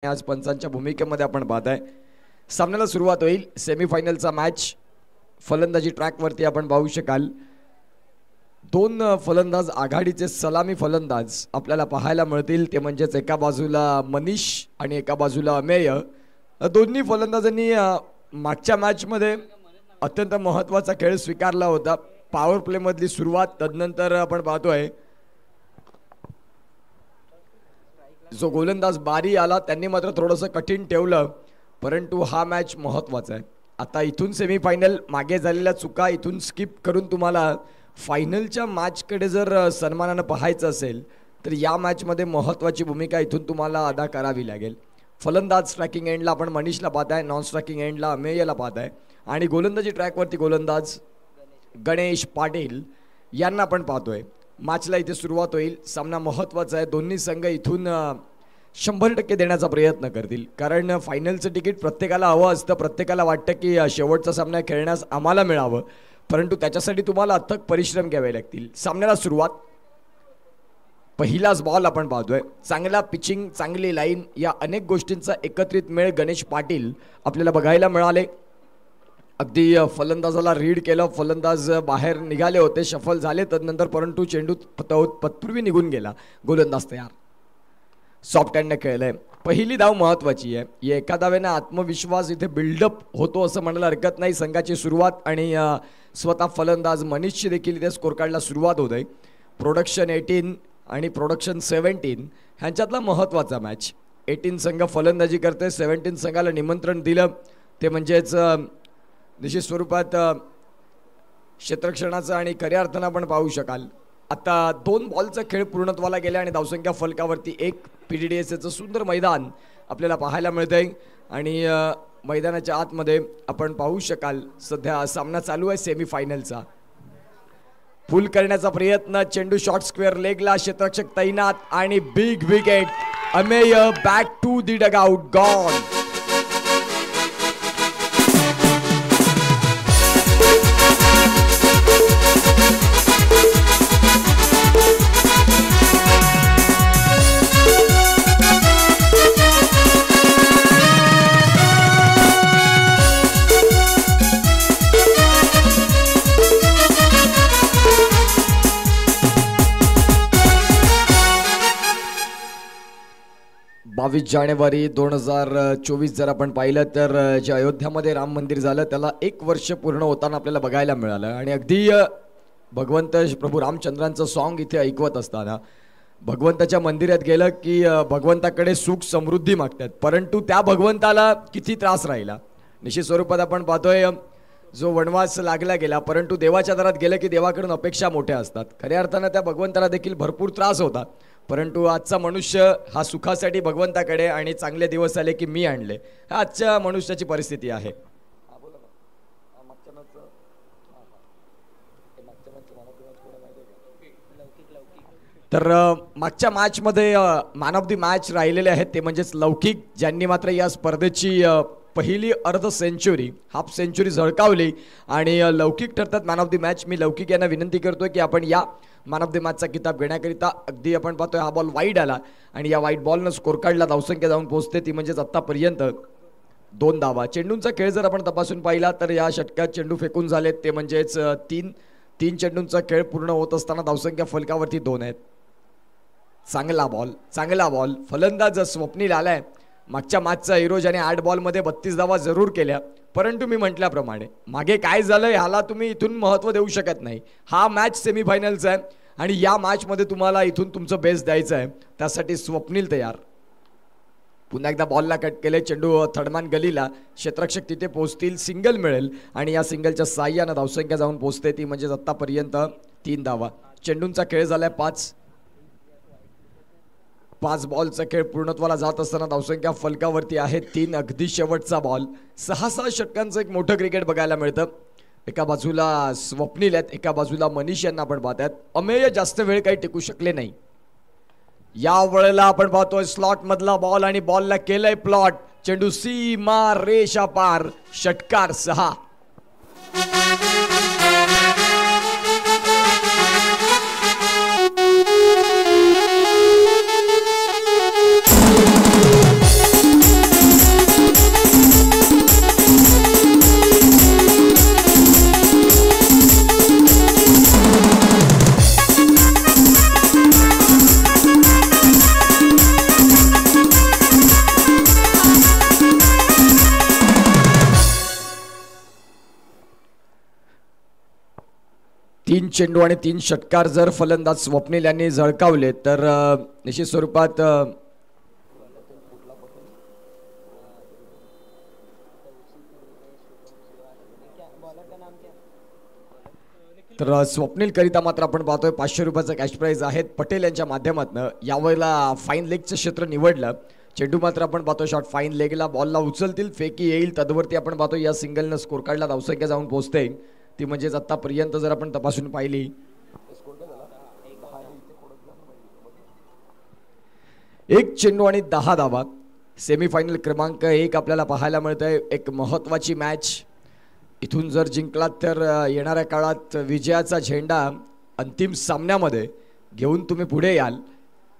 आज पंचांच्या भूमिकेमध्ये आपण पाहताय सामन्याला सुरुवात होईल। सेमीफायनलचा मॅच फलंदाजी ट्रॅकवरती आपण पाहू शकाल। दोन फलंदाज आघाडीचे सलामी फलंदाज आपल्याला पाहायला मिळतील, ते म्हणजेच एका बाजूला मनीष आणि एका बाजूला अमेय। दोन्ही फलंदाजांनी मागच्या मॅचमध्ये अत्यंत महत्त्वाचा खेळ स्वीकारला होता। पॉवर प्ले मधली सुरुवात, तदनंतर आपण पाहतोय जो गोलंदाज बारी आला त्यांनी मात्र थोडंसं कठीण ठेवलं, परंतु हा मॅच महत्त्वाचा आहे। आता इथून सेमीफायनल, मागे झालेल्या चुका इथून स्किप करून तुम्हाला फायनलच्या मॅचकडे जर सन्मानाने पाहायचं असेल तर या मॅचमध्ये महत्त्वाची भूमिका इथून तुम्हाला अदा करावी लागेल। फलंदाज स्ट्रायकिंग एंडला आपण मनीषला पाहताय, नॉन स्ट्रायकिंग एंडला अमेयला पाहताय आणि गोलंदाजी ट्रॅकवरती गोलंदाज गणेश पाटील यांना आपण पाहतोय। मॅचला इथे सुरुवात होईल। सामना महत्त्वाचा आहे, दोन्ही संघ इथून 100% देण्याचा प्रयत्न करतील, कारण फायनलचं तिकीट प्रत्येकाला हवं असतं। प्रत्येकाला वाटतं की शेवटचा सामना खेळण्यास आम्हाला मिळावं, परंतु त्याच्यासाठी तुम्हाला अथक परिश्रम घ्यावे लागतील। सामन्याला सुरुवात, पहिलाच बॉल आपण पाहतोय। चांगला पिचिंग, चांगली लाईन, या अनेक गोष्टींचा एकत्रित मेळ गणेश पाटील आपल्याला बघायला मिळाले। अगदी फलंदाजाला रीड केलं, फलंदाज बाहेर निघाले होते, शफल झाले तदनंतर, परंतु चेंडू पत्पूर्वी निघून गेला। गोलंदाज तयार, सॉफ्ट हँडने खेळलंय। पहिली धाव महत्त्वाची आहे, या एका धावेने आत्मविश्वास इथे बिल्डअप होतो असं म्हणायला हरकत नाही। संघाची सुरुवात आणि स्वतः फलंदाज मनीषची देखील इथे स्कोर कार्डला सुरुवात होत आहे। प्रोडक्शन 18 आणि प्रोडक्शन 17 ह्यांच्यातला महत्त्वाचा मॅच। 18 संघ फलंदाजी करते, 17 संघाला निमंत्रण दिलं, ते म्हणजेच निश्चित स्वरूपात क्षेत्ररक्षणाचं आणि खऱ्या अर्थानं आपण पाहू शकाल। आता 2 बॉलचा खेळ पूर्णत्वाला गेला आणि धावसंख्या फलकावरती 1। PDDSचं सुंदर मैदान आपल्याला पाहायला मिळतंय आणि मैदानाच्या आतमध्ये आपण पाहू शकाल सध्या सामना चालू आहे सेमीफायनलचा। पुल करण्याचा प्रयत्न, चेंडू शॉर्ट स्क्वेअर लेगला, क्षेत्ररक्षक तैनात आणि big wicket. Ameya back to the dugout, gone. जानेवारी 2024 जर आपण पाहिलं तर जे अयोध्यामध्ये राम मंदिर झालं त्याला 1 वर्ष पूर्ण होताना आपल्याला बघायला मिळालं आणि अगदी भगवंत प्रभू रामचंद्रांचं सॉन्ग इथे ऐकवत असताना भगवंताच्या मंदिरात गेलं की भगवंताकडे सुख समृद्धी मागतात, परंतु त्या भगवंताला किती त्रास राहिला। निश्चित स्वरूपात आपण पाहतोय जो वनवास लागला गेला, परंतु देवाच्या दारात गेलं की देवाकडून अपेक्षा मोठ्या असतात। खऱ्या अर्थानं त्या भगवंताला देखील भरपूर त्रास होता, परंतु आजचा मनुष्य हा सुखासाठी भगवंताकडे आणि चांगले दिवस आले की मी आणले, हा आजच्या मनुष्याची परिस्थिती आहे। तर मागच्या मॅचमध्ये मॅन ऑफ द मॅच राहिलेले आहेत ते म्हणजेच लौकिक, ज्यांनी मात्र या स्पर्धेची पहिली अर्ध सेंचुरी, हाफ सेंचुरी झळकावली आणि लौकिक ठरतात मॅन ऑफ द मॅच। मी लौकिक यांना विनंती करतोय की आपण या मॅन ऑफ द मॅचचा किताब घेण्याकरिता, अगदी आपण पाहतोय हा बॉल वाईड आला आणि या वाईड बॉलनं स्कोर कार्डला धावसंख्या जाऊन पोहोचते, ती म्हणजेच आत्तापर्यंत 2 धावा। चेंडूंचा खेळ जर आपण तपासून पाहिला तर या षटकात चेंडू फेकून झालेत, ते म्हणजेच 3 चेंडूंचा खेळ पूर्ण होत असताना धावसंख्या फलकावरती 2 आहेत। चांगला बॉल, चांगला बॉल, फलंदाज स्वप्नील आलाय। मागच्या मॅचचा हिरो ज्याने 8 बॉलमध्ये 32 धावा जरूर केल्या, परंतु मी म्हटल्याप्रमाणे मागे काय झालं ह्याला तुम्ही इथून महत्त्व देऊ शकत नाही। हा मॅच सेमीफायनलचा आहे आणि या मॅचमध्ये तुम्हाला इथून तुमचं बेस्ट द्यायचं आहे, त्यासाठी स्वप्नील तयार। पुन्हा एकदा बॉलला कट केले, चेंडू थर्डमॅन गलीला, क्षेत्ररक्षक तिथे पोहोचतील, सिंगल मिळेल आणि या सिंगलच्या साह्यानं धावसंख्या जाऊन पोहोचते, ती म्हणजे आत्तापर्यंत 3 धावा। चेंडूंचा खेळ झालाय 5 बॉलचा खेळ पूर्णत्वाला जात असताना धावसंख्या फलकावरती आहे 3। अगदी शेवटचा बॉल, 6 षटकांचं एक मोठं क्रिकेट बघायला मिळतं। एका बाजूला स्वप्नील आहेत, एका बाजूला मनीष यांना आपण पाहतात। अमेय जास्त वेळ काही टिकू शकले नाही। या वेळेला आपण पाहतोय स्लॉट मधला बॉल आणि बॉलला केलंय प्लॉट, चेंडू सीमा रेषा पार, षटकार 6। 3 चेंडू आणि 3 षटकार जर फलंदाज स्वप्नील यांनी झळकावले तर निश्चित स्वरूपात तर स्वप्नील करिता मात्र आपण पाहतोय 500 रुपयाचं कॅश प्राइज आहेत पटेल यांच्या माध्यमातून. यावेळेला फाईन लेगचं क्षेत्र निवडलं. चेंडू मात्र आपण पाहतो शॉट फाईन लेगला, बॉलला उचलतील, फेकी येईल, तदवरती आपण पाहतो या सिंगलनं स्कोर कार्डला धावसंख्या जाऊन पोहोचते ती म्हणजेच आतापर्यंत जर आपण तपासून पाहिली 1 चेंडू आणि 10 धावा. सेमीफायनल क्रमांक 1 आपल्याला पाहायला मिळतंय. एक महत्त्वाची मॅच. इथून जर जिंकलात तर येणाऱ्या काळात विजयाचा झेंडा अंतिम सामन्यामध्ये घेऊन तुम्ही पुढे याल.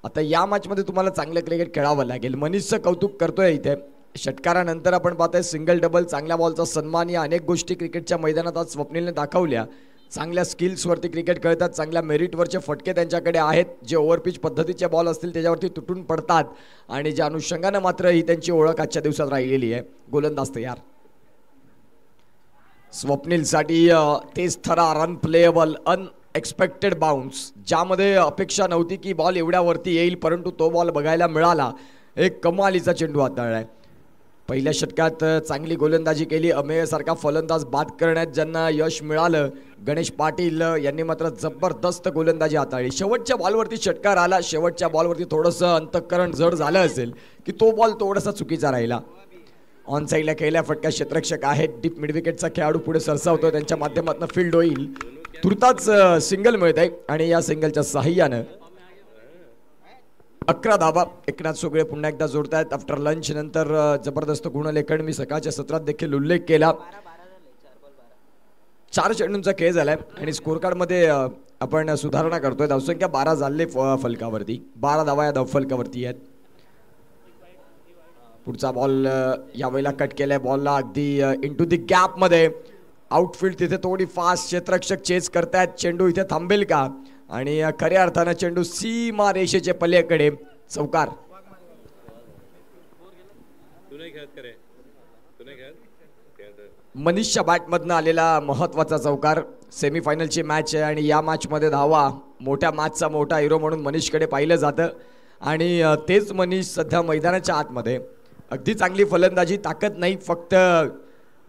आता या मॅचमध्ये तुम्हाला चांगलं क्रिकेट खेळावं लागेल. मनीषचं कौतुक करतोय इथे. षटकारानंतर आपण पाहतोय सिंगल डबल, चांगल्या बॉलचा सन्मान, या अनेक गोष्टी क्रिकेटच्या मैदानात आज स्वप्नीलने दाखवल्या. चांगल्या स्किल्सवरती क्रिकेट खेळतात, चांगल्या मेरिटवरचे फटके त्यांच्याकडे आहेत. जे ओव्हरपिच पद्धतीचे बॉल असतील त्याच्यावरती तुटून पडतात आणि ज्या अनुषंगानं मात्र ही त्यांची ओळख आजच्या दिवसात राहिलेली आहे. गोलंदाज तयार. स्वप्नीलसाठी तेच थरार, अनप्लेएबल, अनएक्सपेक्टेड बाउन्स, ज्यामध्ये अपेक्षा नव्हती की बॉल एवढ्यावरती येईल परंतु तो बॉल बघायला मिळाला. एक कमालीचा चेंडू हाताळलाय. पहिल्या षटकात चांगली गोलंदाजी केली. अमेयसारखा फलंदाज बाद करण्यात ज्यांना यश मिळालं, गणेश पाटील यांनी मात्र जबरदस्त गोलंदाजी हाताळली. शेवटच्या बॉलवरती षटकार आला. शेवटच्या बॉलवरती थोडंसं अंतःकरण जड झालं असेल की तो बॉल थोडासा चुकीचा राहिला. ऑन साईडला केलेल्या फटका क्षेत्ररक्षक आहेत. डीप मिडविकेटचा खेळाडू पुढे सरसावतोय, त्यांच्या माध्यमातून फील्ड होईल. तुर्ताच सिंगल मिळत आहे आणि या सिंगलच्या सहाय्यानं 11 धावा. एकनाथ सोगळे पुन्हा एकदा जोडतायत. आफ्टर लंच नंतर जबरदस्त गुणलेखन मी सकाळच्या सत्रात देखील उल्लेख केला. 4 चेंडूंचा खेळ झालाय आणि स्कोर कार्ड मध्ये आपण सुधारणा करतोय. धावसंख्या 12 झाले फलकावरती. 12 धावा या धावफलकावरती आहेत. पुढचा बॉल यावेळेला कट केलाय. बॉलला अगदी इंटू दी गॅप मध्ये. आउटफील्ड तिथे थोडी फास्ट क्षेत्ररक्षक चेस करतायत. चेंडू इथे थांबेल का? आणि खऱ्या अर्थानं चेंडू सीमा रेषेच्या पलीकडे. चौकार. मनीषच्या बॅटमधनं आलेला महत्वाचा चौकार. सेमीफायनलची मॅच आहे आणि या मॅचमध्ये धावा मोठ्या मॅचचा मोठा हिरो म्हणून मनीषकडे पाहिलं जातं आणि तेच मनीष सध्या मैदानाच्या आतमध्ये. अगदी चांगली फलंदाजी, ताकद नाही, फक्त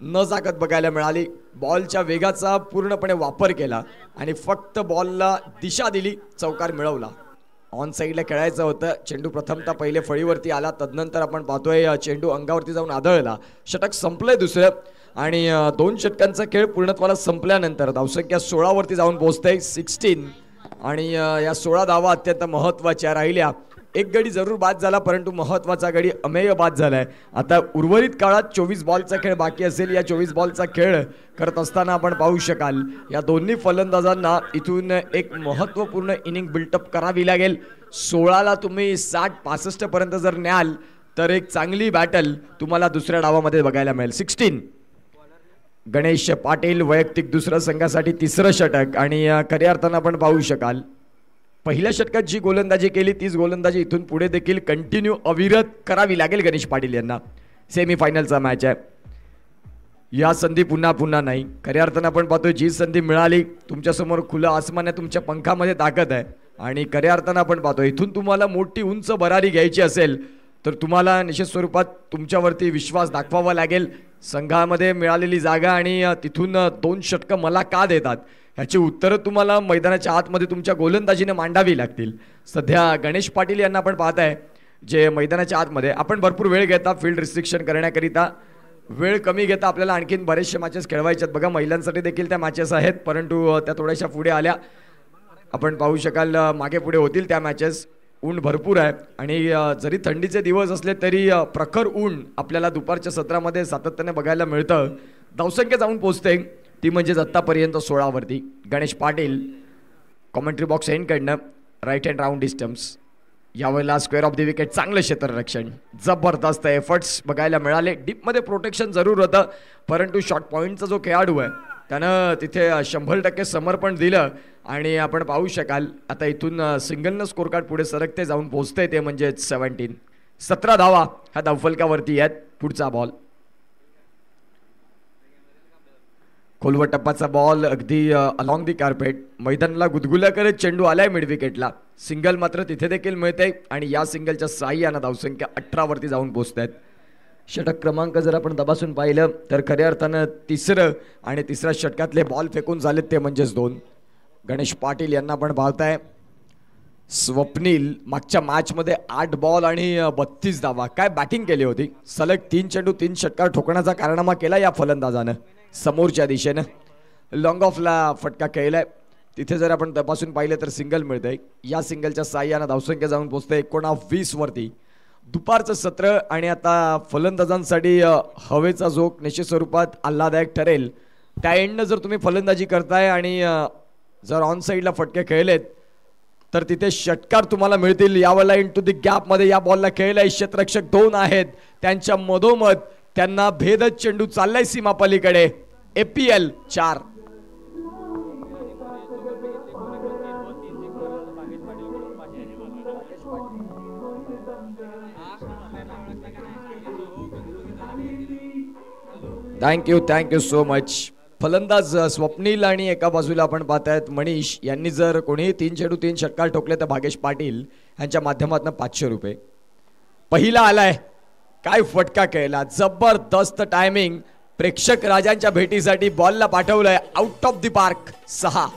नजाकत बघायला मिळाली. बॉलच्या वेगाचा पूर्णपणे वापर केला आणि फक्त बॉलला दिशा दिली, चौकार मिळवला. ऑन साईडला खेळायचं होतं. चेंडू प्रथमतः पहिले फळीवरती आला, तदनंतर आपण पाहतोय चेंडू अंगावरती जाऊन आदळला. षटक संपलंय दुसरं आणि 2 षटकांचा खेळ पूर्णत्वाला संपल्यानंतर धावसंख्या 16 वरती जाऊन पोहोचते. 16 आणि या 16 धावा अत्यंत महत्त्वाच्या राहिल्या. एक गडी जरूर बाद झाला परंतु महत्त्वाचा गडी अमेय बाद झालाय. आता उर्वरित काळात 24 बॉलचा खेळ बाकी असेल. या 24 बॉलचा खेळ करत असताना आपण पाहू शकाल या दोन्ही फलंदाजांना इथून एक महत्त्वपूर्ण इनिंग बिल्टअप करावी लागेल. 16ला तुम्ही 60-65 पर्यंत जर न्याल तर एक चांगली बॅटल तुम्हाला दुसऱ्या डावामध्ये बघायला मिळेल. 16 गणेश पाटील वैयक्तिक दुसऱ्या संघासाठी 3रं षटक आणि खऱ्या अर्थानं आपण पाहू शकाल पहिल्या षटकात जी गोलंदाजी केली तीच गोलंदाजी इथून पुढे देखील कंटिन्यू अविरत करावी लागेल गणेश पाटील यांना. सेमीफायनलचा मॅच आहे. या संधी पुन्हा पुन्हा नाही. खऱ्या अर्थानं आपण पाहतोय जी संधी मिळाली तुमच्यासमोर खुलं आसमान आहे, तुमच्या पंखामध्ये ताकद आहे आणि खऱ्या अर्थानं आपण पाहतोय इथून तुम्हाला मोठी उंच भरारी घ्यायची असेल तर तुम्हाला निश्चित स्वरूपात तुमच्यावरती विश्वास दाखवावा लागेल. संघामध्ये मिळालेली जागा आणि तिथून 2 षटकं मला का देतात ह्याची उत्तरं तुम्हाला मैदानाच्या आतमध्ये तुमच्या गोलंदाजीने मांडावी लागतील. सध्या गणेश पाटील यांना आपण पाहताय जे मैदानाच्या आतमध्ये आपण भरपूर वेळ घेता फील्ड रिस्ट्रिक्शन करण्याकरिता. वेळ कमी घेता आपल्याला आणखीन बरेचसे मॅचेस खेळवायचे आहेत. बघा महिलांसाठी देखील त्या मॅचेस आहेत परंतु त्या थोड्याशा पुढे आल्या. आपण पाहू शकाल मागे पुढे होतील त्या मॅचेस. ऊन भरपूर आहे आणि जरी थंडीचे दिवस असले तरी प्रखर ऊन आपल्याला दुपारच्या सत्रामध्ये सातत्याने बघायला मिळतं. धावसंख्या जाऊन पोहोचते ती म्हणजेच आत्तापर्यंत 16 वरती. गणेश पाटील कॉमेंट्री बॉक्स एंडकडनं राईट हँड राऊंड डिस्टन्स. यावेळेला स्क्वेअर ऑफ द विकेट चांगलं क्षेत्ररक्षण, जबरदस्त एफर्ट्स बघायला मिळाले. डीपमध्ये प्रोटेक्शन जरूर होतं परंतु शॉर्ट पॉईंटचा जो खेळाडू आहे त्यानं तिथे 100% समर्पण दिलं आणि आपण पाहू शकाल आता इथून सिंगलनं स्कोर कार्ड पुढे सरकते जाऊन पोहोचते ते म्हणजे 17. 17 धावा ह्या धावफलकावरती आहेत. पुढचा बॉल खोलवर टप्पाचा बॉल अगदी अलॉंग दी कार्पेट मैदानाला गुदगुल्या करत चेंडू आलाय मिड विकेटला. सिंगल मात्र तिथे देखील मिळते आणि या सिंगलच्या साह्यानं धावसंख्या 18 वरती जाऊन पोहोचतायत. षटक क्रमांक जर आपण तपासून पाहिलं तर खऱ्या अर्थानं तिसरं आणि तिसऱ्या षटकातले बॉल फेकून झालेत ते म्हणजेच 2. गणेश पाटील यांना पण पाहताय. स्वप्नील मागच्या मॅचमध्ये 8 बॉल आणि 32 धावा. काय बॅटिंग केली होती. सलग 3 चेंडू 3 षटकार ठोकण्याचा कारनामा केला या फलंदाजानं. समोरच्या दिशेनं लॉंग ऑफला फटका खेळलाय. तिथे जर आपण तपासून पाहिलं तर सिंगल मिळतंय. या सिंगलच्या साह्यानं धावसंख्या जाऊन पोहोचते 19 वरती. दुपारचं सत्र आणि आता फलंदाजांसाठी हवेचा झोक निश्चित स्वरूपात आल्हादायक ठरेल. त्या एंडनं जर तुम्ही फलंदाजी करताय आणि जर ऑन साईडला फटके खेळलेत तर तिथे षटकार तुम्हाला मिळतील. यावेळेला इंटू दी गॅपमध्ये या बॉलला खेळलाय. क्षेत्ररक्षक 2 आहेत. त्यांच्या मधोमध त्यांना भेदत चेंडू चाललाय सीमा पलीकडे. APL 4. Thank you so much. फलंदाज स्वप्नील आणि एका बाजूला आपण पाहतायत मनीष यांनी जर कोणी 3 चेंडू 3 षटकार ठोकले तर भागेश पाटील यांच्या माध्यमातून 500 रुपये. पहिला आलाय. काय फटका खेळला. जबरदस्त टायमिंग. प्रेक्षक राजांच्या भेटीसाठी बॉलला पाठवलंय आउट ऑफ द पार्क. 6.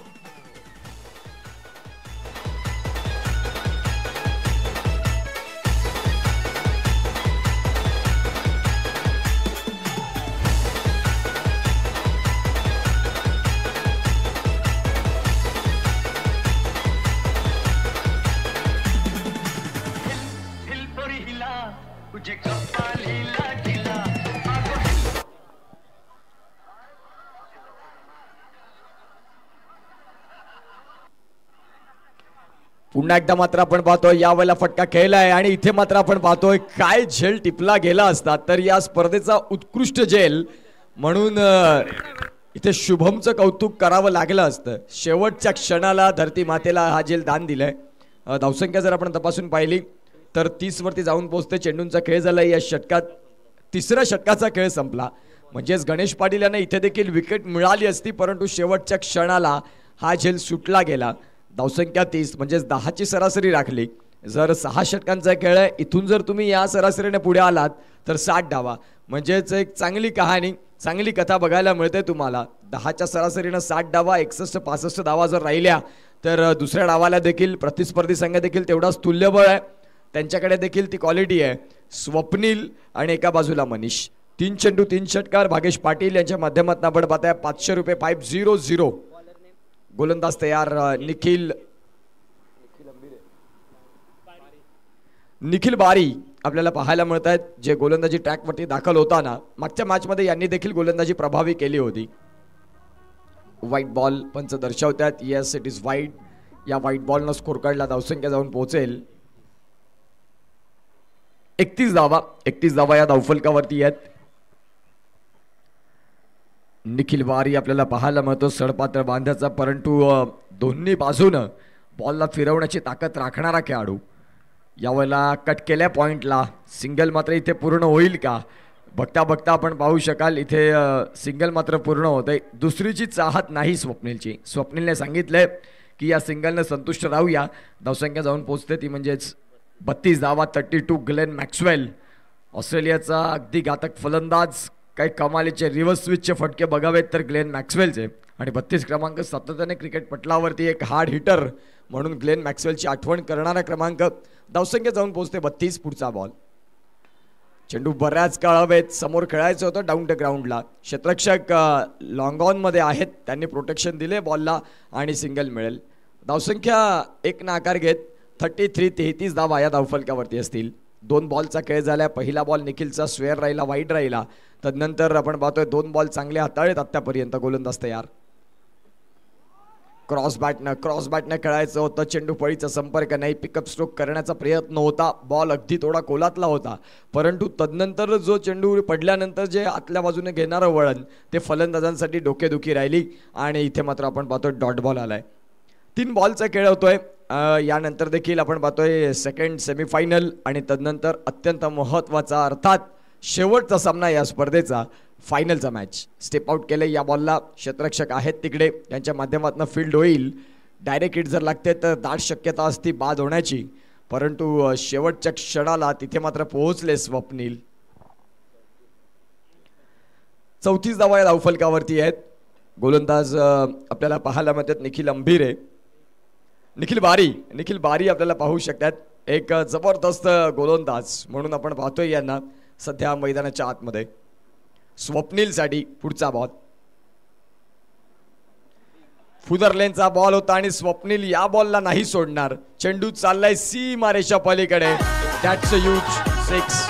पुन्हा एकदा मात्र आपण पाहतोय यावेळेला फटका खेळलाय आणि इथे मात्र आपण पाहतोय काय झेल टिपला गेला असता तर या स्पर्धेचा उत्कृष्ट झेल म्हणून इथे शुभमचं कौतुक करावं लागलं असतं. शेवटच्या क्षणाला धरती मातेला हा झेल दान दिलाय. धावसंख्या जर आपण तपासून पाहिली तर 30 वरती जाऊन पोहोचते. चेंडूंचा खेळ झाला. या षटकात तिसऱ्या षटकाचा खेळ संपला. म्हणजेच गणेश पाटील यांना इथे देखील विकेट मिळाली असती परंतु शेवटच्या क्षणाला हा झेल सुटला गेला. धावसंख्या 30 म्हणजेच 10ची सरासरी राखली. जर 6 षटकांचा खेळ आहे इथून जर तुम्ही या सरासरीने पुढे आलात तर 60 धावा. म्हणजेच एक चांगली कहाणी चांगली कथा बघायला मिळते तुम्हाला. 10च्या सरासरीनं 60 धावा 61-65 धावा जर राहिल्या तर दुसऱ्या डावाला देखील प्रतिस्पर्धी संघ देखील तेवढाच तुल्यबळ आहे. त्यांच्याकडे देखील ती क्वालिटी आहे. स्वप्नील आणि एका बाजूला मनीष. 3 चेंडू 3 षटकार भागेश पाटील यांच्या माध्यमातून आपण पाहताय 500 रुपये. 5-0-0. गोलंदाज तयार. निखिल बारी आपल्याला पाहायला मिळत आहेत जे गोलंदाजी ट्रॅकवरती दाखल होताना मागच्या मॅचमध्ये यांनी देखील गोलंदाजी प्रभावी केली होती. व्हाईट बॉल पंच दर्शवतात. Yes it is white. या व्हाईट बॉलनं स्कोर कार्डला धावसंख्या जाऊन पोहोचेल 31 धावा. 31 धावा या धावफलकावरती आहेत. निखिल बारी आपल्याला पाहायला मिळतो सडपात्र बांध्याचा परंतु दोन्ही बाजूनं बॉलला फिरवण्याची ताकद राखणारा खेळाडू. यावेळेला कट केल्या पॉइंटला. सिंगल मात्र इथे पूर्ण होईल का. बघता बघता आपण पाहू शकाल इथे सिंगल मात्र पूर्ण होतंय. दुसरीची चाहत नाही स्वप्नीलची. स्वप्नीलने सांगितलंय की या सिंगलनं संतुष्ट राहूया. धावसंख्या जाऊन पोहोचते ती म्हणजेच 32 धावा. 32. ग्लेन मॅक्सवेल ऑस्ट्रेलियाचा अगदी घातक फलंदाज. काही कमालीचे रिव्हर्स स्विचचे फटके बघावेत तर ग्लेन मॅक्सवेलचे. आणि 32 क्रमांक सातत्याने क्रिकेट पटलावरती एक हार्ड हिटर म्हणून ग्लेन मॅक्सवेलची आठवण करणारा क्रमांक. धावसंख्या जाऊन पोहोचते 32. पुढचा बॉल. चेंडू बऱ्याच काळ हवेत. समोर खेळायचं होतं डाऊन द ग्राउंडला. क्षेत्ररक्षक लॉंग ऑन मध्ये आहेत. त्यांनी प्रोटेक्शन दिले बॉलला आणि सिंगल मिळेल. धावसंख्या 1 ना आकार घेत 33 धावा या धावफलकावरती असतील. 2 बॉलचा खेळ झाला. पहिला बॉल निखिलचा स्क्वेअर राहिला वाईड राहिला. तदनंतर आपण पाहतोय 2 बॉल चांगले हाताळलेत आतापर्यंत. गोलंदाज तयार. क्रॉस बॅटनं खेळायचं होतं. चेंडू फळीचा संपर्क नाही. पिकअप स्ट्रोक करण्याचा प्रयत्न होता. बॉल अगदी थोडा कोलातला होता परंतु तदनंतर जो चेंडू पडल्यानंतर जे आतल्या बाजूने घेणारं वळण ते फलंदाजांसाठी डोकेदुखी राहिली आणि इथे मात्र आपण पाहतोय डॉट बॉल आलाय. 3 बॉलचा खेळ होतोय. यानंतर देखील आपण पाहतोय सेकंड सेमीफायनल आणि तदनंतर अत्यंत महत्त्वाचा अर्थात शेवटचा सामना या स्पर्धेचा फायनलचा मॅच. स्टेप आउट केले या बॉलला, क्षेत्ररक्षक आहेत तिकडे, त्यांच्या माध्यमातून फील्ड होईल. डायरेक्ट हिट जर लागते तर दाट शक्यता असती बाद होण्याची, परंतु शेवटच्या क्षणाला तिथे मात्र पोहोचले स्वप्नील. 34 धावा या धावफलकावरती आहेत. गोलंदाज आपल्याला पाहायला मिळतात निखिल अंभीरे, निखिल बारी आपल्याला पाहू शकतात. एक जबरदस्त गोलंदाज म्हणून आपण पाहतोय यांना सध्या मैदानाच्या आतमध्ये. स्वप्नीलसाठी पुढचा बॉल, फुदरलेनचा बॉल होता आणि स्वप्नील या बॉलला नाही सोडणार. चेंडू चाललाय सीमारेषा पलीकडे. That's a huge 6.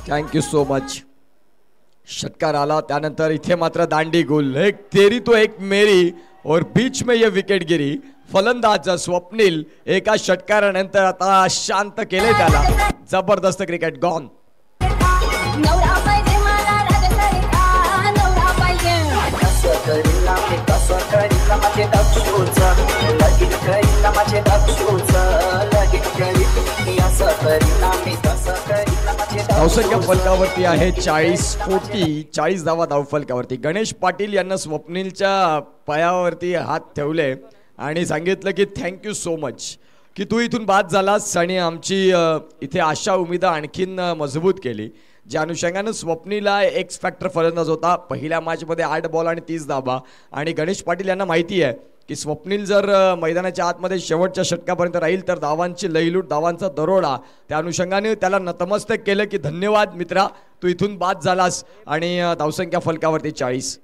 Thank you so much. षटकार आला त्यानंतर इथे मात्र दांडी गुल. एक तेरी तो एक मेरी और बीच में ये विकेट गिरी. फलंदाज स्वप्नील एका षटकारानंतर आता शांत केले त्याला. जबरदस्त क्रिकेट गॉन. धावसंख्या फलकावरती आहे 40 धावा धावफलकावरती. गणेश पाटील यांना स्वप्नीलच्या पायावरती हात ठेवले आणि सांगितलं की थँक्यू सो मच की तू इथून बाद झालास आणि आमची इथे आशा उमेद आणखीन मजबूत केली. ज्या अनुषंगानं स्वप्नीला एक्स फॅक्टर फलंदाज होता. पहिल्या मॅचमध्ये 8 बॉल आणि 30 धावा. आणि गणेश पाटील यांना माहिती आहे की स्वप्नील जर मैदानाच्या आतमध्ये शेवटच्या षटकापर्यंत राहील तर धावांची लईलूट, धावांचा दरोडा. त्या अनुषंगाने त्याला नतमस्तक केलं की धन्यवाद मित्रा, तू इथून बाद झालास. आणि धावसंख्या फलकावरती 40.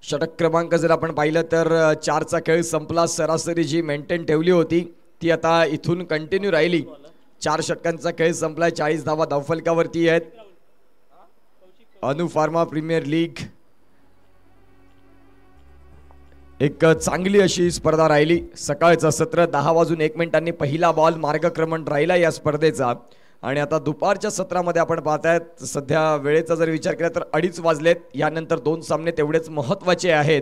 षटक क्रमांक जर आपण पाहिलं तर 4चा खेळ संपला. सरासरी जी मेंटेन ठेवली होती ती आता इथून कंटिन्यू राहिली. 4 षटकांचा खेळ संपलाय. 40 धावा धावफलकावरती आहेत. अनु फार्मा प्रीमियर लीग एक चांगली अशी स्पर्धा राहिली. सकाळचं सत्र 10:01 पहिला बॉल मार्गक्रमण राहिला या स्पर्धेचा. आणि आता दुपारच्या सत्रामध्ये आपण पाहतायत सध्या वेळेचा जर विचार केला तर 2:30 वाजलेत. यानंतर 2 सामने तेवढेच महत्त्वाचे आहेत.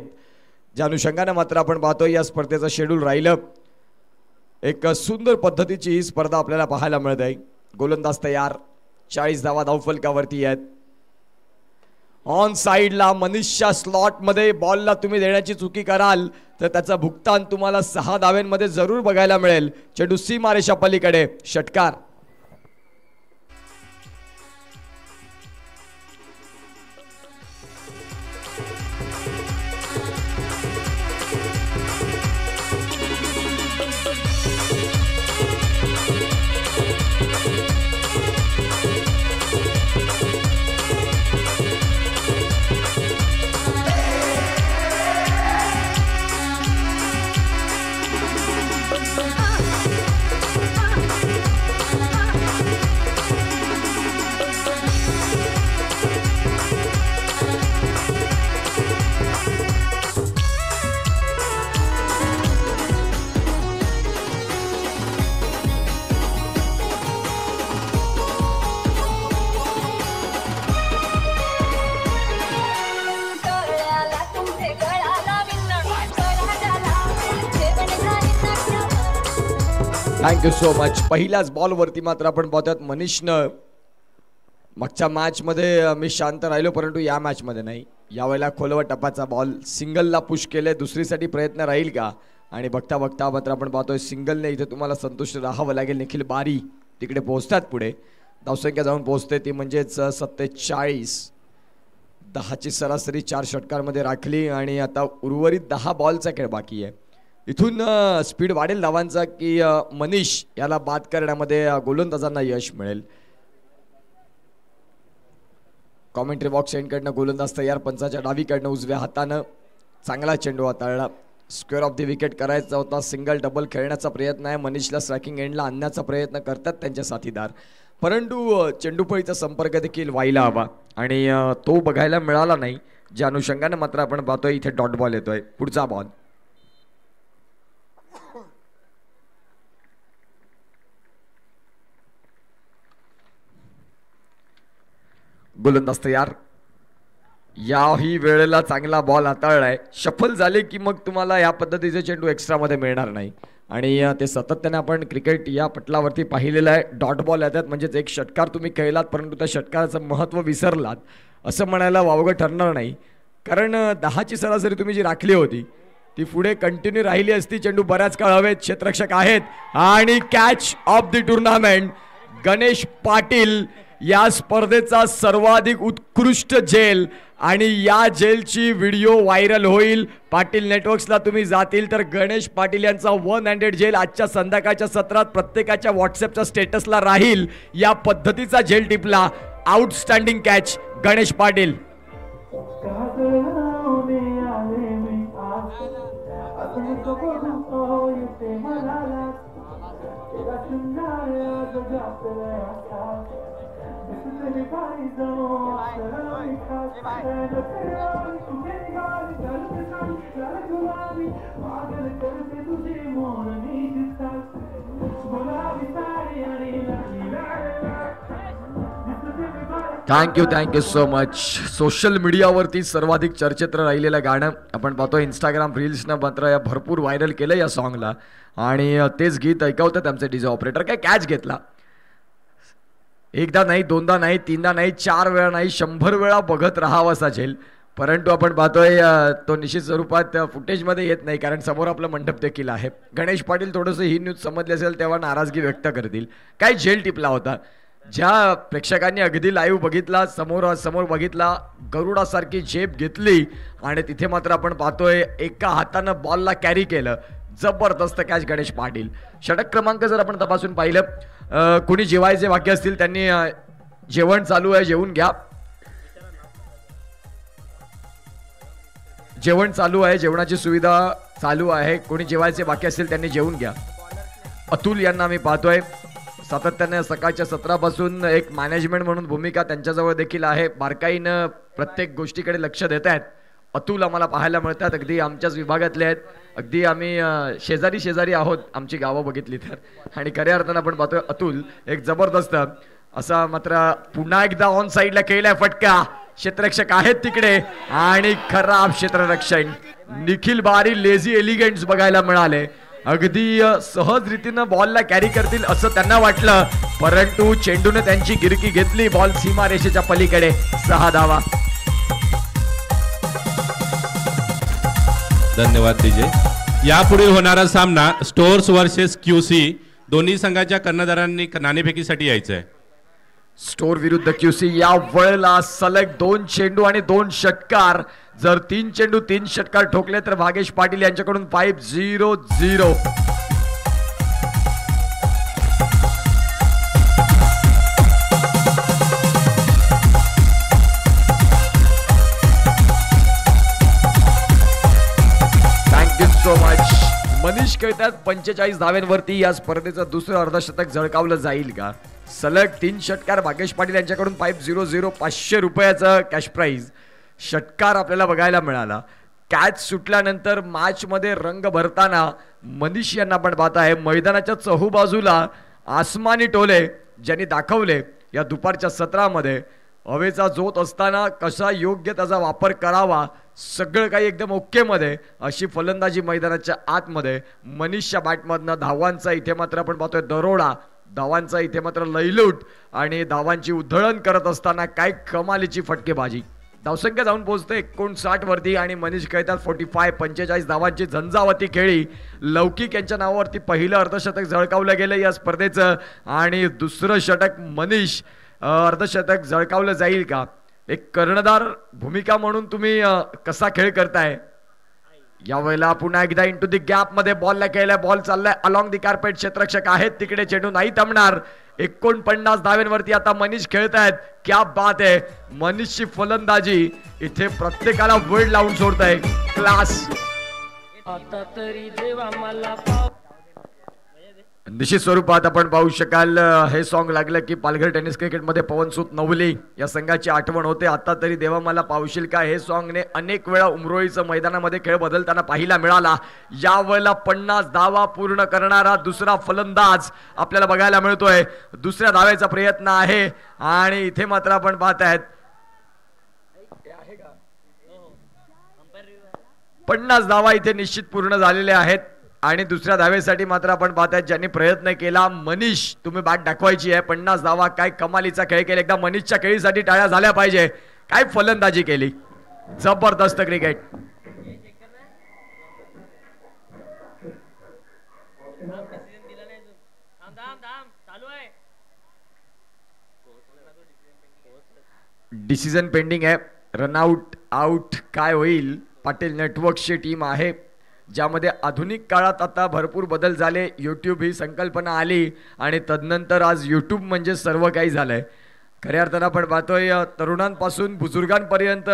ज्या अनुषंगाने मात्र आपण पाहतोय या स्पर्धेचं शेड्यूल राहिलं. एक सुंदर पद्धतीची ही स्पर्धा आपल्याला पाहायला मिळत आहे. गोलंदाज तयार. 40 धावा धावफलकावरती आहेत. ऑन साइडला मनीषच्या स्लॉटमध्ये बॉलला तुम्ही देण्याची चुकी कराल तर त्याचं भुगतान तुम्हाला 6 धाव्यांमध्ये जरूर बघायला मिळेल. चेंडू सीमारेषा पलीकडे. षटकार. Thank you so much. पहिल्याच बॉलवरती मात्र आपण पाहतोय मनीषनं मागच्या मॅचमध्ये मी शांत राहिलो परंतु या मॅचमध्ये नाही. यावेळेला खोलवर टप्पाचा बॉल सिंगलला पुश केले. दुसरीसाठी प्रयत्न राहील का? आणि बघता बघता मात्र आपण पाहतोय सिंगलने इथे तुम्हाला संतुष्ट राहावं लागेल. निखिल बारी तिकडे पोहोचतात पुढे. धावसंख्या जाऊन पोहोचते ती म्हणजेच 47. 10ची सरासरी 4 षटकांमध्ये राखली आणि आता उर्वरित 10 बॉलचा खेळ बाकी आहे. इथून स्पीड वाढेल धावांचा की मनीष याला बाद करण्यामध्ये गोलंदाजांना यश मिळेल. कॉमेंट्री बॉक्स एंडकडनं गोलंदाज तयार. पंचाच्या डावीकडनं उजव्या हातानं चांगला चेंडू हाताळला. स्क्वेअर ऑफ द विकेट करायचा होता. सिंगल डबल खेळण्याचा प्रयत्न आहे. मनीषला स्ट्रायकिंग एंडला आणण्याचा प्रयत्न करतात त्यांचे साथीदार, परंतु चेंडूफळीचा संपर्क देखील व्हायला हवा आणि तो बघायला मिळाला नाही. ज्या अनुषंगाने मात्र आपण पाहतोय इथे डॉट बॉल येतोय. पुढचा बॉल गोलंदाज तयार. याही वेळेला चांगला बॉल हाताळलाय. शफल झाले की मग तुम्हाला या पद्धतीचे चेंडू एक्स्ट्रा मध्ये मिळणार नाही आणि ते सातत्याने आपण क्रिकेट या पटलावरती पाहिलेलं आहे. डॉट बॉल येतात म्हणजेच एक षटकार तुम्ही खेळलात परंतु त्या षटकाराचं महत्त्व विसरलात असं म्हणायला वावगं ठरणार नाही. कारण 10ची सरासरी तुम्ही जी राखली होती ती पुढे कंटिन्यू राहिली असती. चेंडू बऱ्याच काळ हवेत. क्षेत्ररक्षक आहेत आणि catch of the tournament. Ganesh Patil या स्पर्धेचा सर्वाधिक उत्कृष्ट झेल आणि या झेलची व्हिडिओ व्हायरल होईल. पाटील नेटवर्क्सला तुम्ही जातील तर गणेश पाटील यांचा 1 हँडेड झेल आजच्या संध्याकाळच्या सत्रात प्रत्येकाच्या व्हॉट्सअपच्या स्टेटसला राहील. या पद्धतीचा झेल टिपला. Outstanding catch Ganesh Patil. Thank you so much. Social मीडियावरती सर्वाधिक चर्चेत राहिलेलं गाणं आपण पाहतो. इंस्टाग्राम रील्सनं मात्र या भरपूर व्हायरल केलं या सॉंगला आणि तेच गीत ऐकवतात आमचे डीजे ऑपरेटर. काय कॅच घेतला. एकदा नाही, दोनदा नाही, तीनदा नाही, 4 वेळा नाही, 100 वेळा बघत राहावा असा झेल. परंतु आपण पाहतोय तो निश्चित स्वरूपात फुटेजमध्ये येत नाही कारण समोर आपलं मंडप देखील आहे. गणेश पाटील थोडंसं ही न्यूज समजली असेल तेव्हा नाराजगी व्यक्त करतील. काय झेल टिपला होता. ज्या प्रेक्षकांनी अगदी लाईव्ह बघितला, समोर बघितला, गरुडासारखी झेप घेतली आणि तिथे मात्र आपण पाहतोय एका हातानं बॉलला कॅरी केलं. जबरदस्त कॅच गणेश पाटील. षटक क्रमांक जर आपण तपासून पाहिलं, कोणी जेवायचे बाकी असतील त्यांनी जेवण चालू आहे, जेवून घ्या. जेवण चालू आहे, जेवणाची सुविधा चालू आहे. कोणी जेवायचे बाकी असतील त्यांनी जेवून घ्या. अतुल यांना मी पाहतोय सातत्याने सकाळच्या सत्रापासून एक मॅनेजमेंट म्हणून भूमिका त्यांच्याजवळ देखील आहे. बारकाईनं प्रत्येक गोष्टीकडे लक्ष देत आहेत. अतुल आम्हाला पाहायला मिळतात. अगदी आमच्याच विभागातले आहेत. अगदी आम्ही शेजारी आहोत आमची गावं बघितली तर. आणि खऱ्या अर्थानं आपण पाहतोय अतुल एक जबरदस्त असा मात्र पुन्हा एकदा ऑन साईडला केलाय फटका. क्षेत्ररक्षक आहेत तिकडे आणि खराब क्षेत्ररक्षण. निखिल बारी लेझी एलिगंट्स बघायला मिळाले. अगदी सहज रीतीनं बॉलला कॅरी करतील असं त्यांना वाटलं परंतु चेंडूने त्यांची गिरकी घेतली. बॉल सीमारेषेच्या पलीकडे. 6 धावा. धन्यवाद डीजे. यापुढील होणारा सामना स्टोर्स वर्सेस क्यूसी. दोन्ही संघाच्या कर्णधारांनी नाणेफेकीसाठी यायचं आहे. स्टोर विरुद्ध क्यूसी. या वेळेला सलग 2 चेंडू आणि 2 षटकार. जर 3 चेंडू 3 षटकार ठोकले तर भागेश पाटील यांच्याकडून 5-0-0. Thank you so much. मनीष खेळतात 45 धाव्यांवरती. या स्पर्धेचं दुसरं अर्धशतक झळकावलं जाईल का. सलग 3 षटकार भागेश पाटील यांच्याकडून 5-0-0. 500 रुपयाचं कॅश प्राईज. षटकार आपल्याला बघायला मिळाला. कॅच सुटल्यानंतर मॅचमध्ये रंग भरताना मनीष यांना आपण पाहत आहे. मैदानाच्या चहूबाजूला आसमानी टोले ज्यांनी दाखवले या दुपारच्या सत्रामध्ये. हवेचा जोत असताना कसा योग्य त्याचा वापर करावा सगळं काही एकदम ओके मध्ये अशी फलंदाजी मैदानाच्या आतमध्ये. मनीषच्या बॅटमधनं धावांचा इथे मात्र आपण पाहतोय दरोडा. धावांचा इथे मात्र लयलूट आणि धावांची उधळण करत असताना काय कमालीची फटकेबाजी. धावसंख्या जाऊन पोहोचते 59 वरती आणि मनीष खेळतात 45 धावांची झंझावती खेळी. लौकिक यांच्या नावावरती पहिलं अर्धशतक झळकावलं गेलं या स्पर्धेचं आणि दुसरं षटक मनीष अर्धशतक झळकावलं जाईल का. एक कर्णधार भूमिका म्हणून तुम्ही कसा खेळ करताय. यावेळेला पुन्हा एकदा इंटू दी गॅप मध्ये बॉलला खेळलाय. बॉल चाललाय अलॉंग दी कार्पेट. क्षेत्ररक्षक आहेत तिकडे. चेंडू नाही थांबणार. 49 धाव्यांवरती आता मनीष खेळतायत. क्या बात आहे. मनीषची फलंदाजी इथे प्रत्येकाला वेळ लावून सोडताय. क्लास. आता तरी देवा मला निश्चित स्वरूपात आपण पाहू शकाल हे सॉन्ग लागलं की पालघर टेनिस क्रिकेटमध्ये पवनसूत नवली या संघाची आठवण होते. आता तरी देवा मला पावशील का हे सॉन्गने अनेक वेळा उमरोळीचं मैदानामध्ये खेळ बदलताना पाहायला मिळाला. यावेळेला 50 धावा पूर्ण करणारा दुसरा फलंदाज आपल्याला बघायला मिळतोय. दुसऱ्या धावेचा प्रयत्न आहे आणि इथे मात्र आपण पाहत आहेत 50 धावा इथे निश्चित पूर्ण झालेले आहेत आणि दुसऱ्या धावेसाठी मात्र आपण पाहताय ज्यांनी प्रयत्न केला मनीष, तुम्ही बॅट दाखवायची आहे. 50 धावा, काय कमालीचा खेळ केला. एकदा मनीषच्या खेळीसाठी टाळ्या झाल्या पाहिजे. काय फलंदाजी केली, जबरदस्त क्रिकेट. डिसिजन पेंडिंग आहे. रनआउट आउट काय होईल. पाटील नेटवर्क्सची टीम आहे ज्यामध्ये आधुनिक काळात आता भरपूर बदल झाले. यूट्यूब ही संकल्पना आली आणि तदनंतर आज यूट्यूब म्हणजे सर्व काही झालंय. खऱ्या अर्थानं आपण पाहतोय तरुणांपासून बुजुर्गांपर्यंत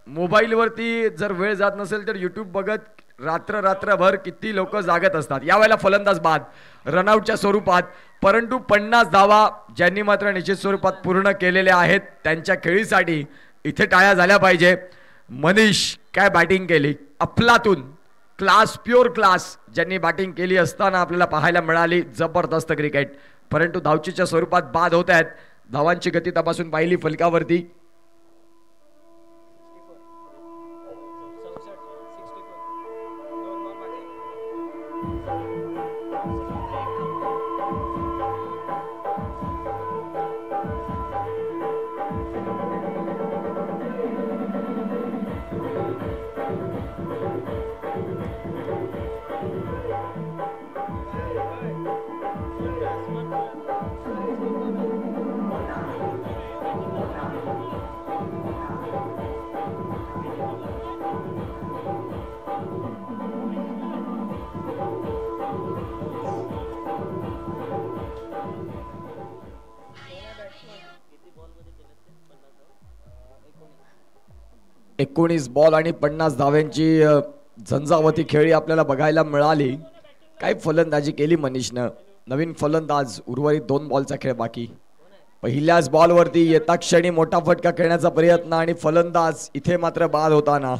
मोबाईलवरती जर वेळ जात नसेल तर यूट्यूब बघत रात्रभर किती लोक जागत असतात. यावेळेला फलंदाज बाद रनआउटच्या स्वरूपात, परंतु 50 धावा ज्यांनी मात्र निश्चित स्वरूपात पूर्ण केलेल्या आहेत त्यांच्या खेळीसाठी इथे टाळ्या झाल्या पाहिजे. मनीष काय बॅटिंग केली, अफलातून क्लास, प्युअर क्लास ज्यांनी बॅटिंग केली असताना आपल्याला पाहायला मिळाली. जबरदस्त क्रिकेट, परंतु धावचीच्या स्वरूपात बाद होत आहेत. धावांची गती तपासून पाहिली फलकावरती. एकोणीस बॉल आणि 50 धाव्यांची झंझावती खेळी आपल्याला बघायला मिळाली. काय फलंदाजी केली मनीषनं. नवीन फलंदाज, उर्वरित 2 बॉलचा खेळ बाकी. पहिल्याच बॉलवरती येता क्षणी मोठा फटका खेळण्याचा प्रयत्न आणि फलंदाज इथे मात्र बाद होताना.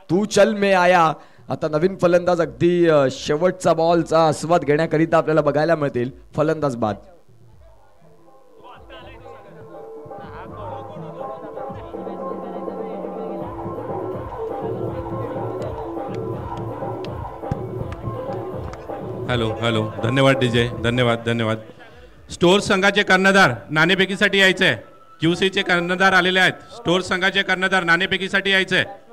तू चल मे आया. आता नवीन फलंदाज अगदी शेवटचा बॉलचा आस्वाद घेण्याकरिता आपल्याला बघायला मिळतील. फलंदाज बाद. हॅलो हॅलो, धन्यवाद डीजे, धन्यवाद धन्यवाद. स्टोर संघाचे कर्णधार नाणेफेकीसाठी यायचे आहे. क्यूसीचे कर्णधार आलेले आहेत. स्टोर संघाचे कर्णधार नाणेफेकीसाठी यायचे आहे.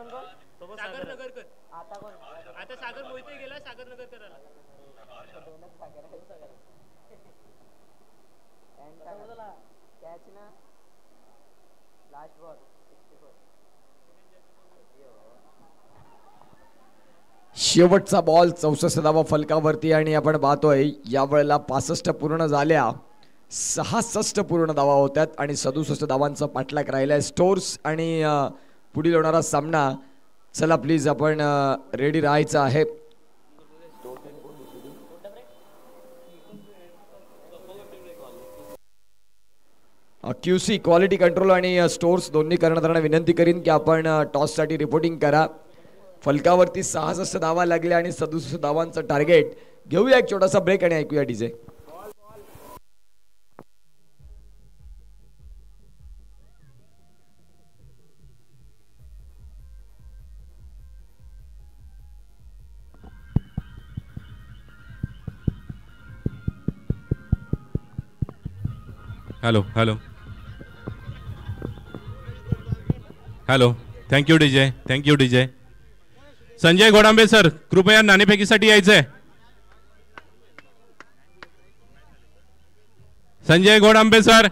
शेवटचा बॉल 64 धावा फलकावरती आणि आपण पाहतोय यावेळेला 65 पूर्ण झाल्या. 66 पूर्ण धावा होत्यात आणि 67 धावांचा पाठलाग राहिलाय स्टोर्स आणि पुढील होणारा सामना. चला प्लीज आपण रेडी राहायचं आहे. क्यूसी क्वालिटी कंट्रोल आणि स्टोर्स दोन्ही कर्णधारांना विनंती करीन की आपण टॉससाठी रिपोर्टिंग करा. फलकावरती 66 धावा लागल्या आणि 67 धावांचं टार्गेट. घेऊया एक छोटासा ब्रेक आणि ऐकूया DJ. Hello hello hello. Thank you DJ, thank you DJ. Sanjay Ghodambe sir, कृपया नाणेफेकीसाठी यायचंय. संजय घोडांबे सर.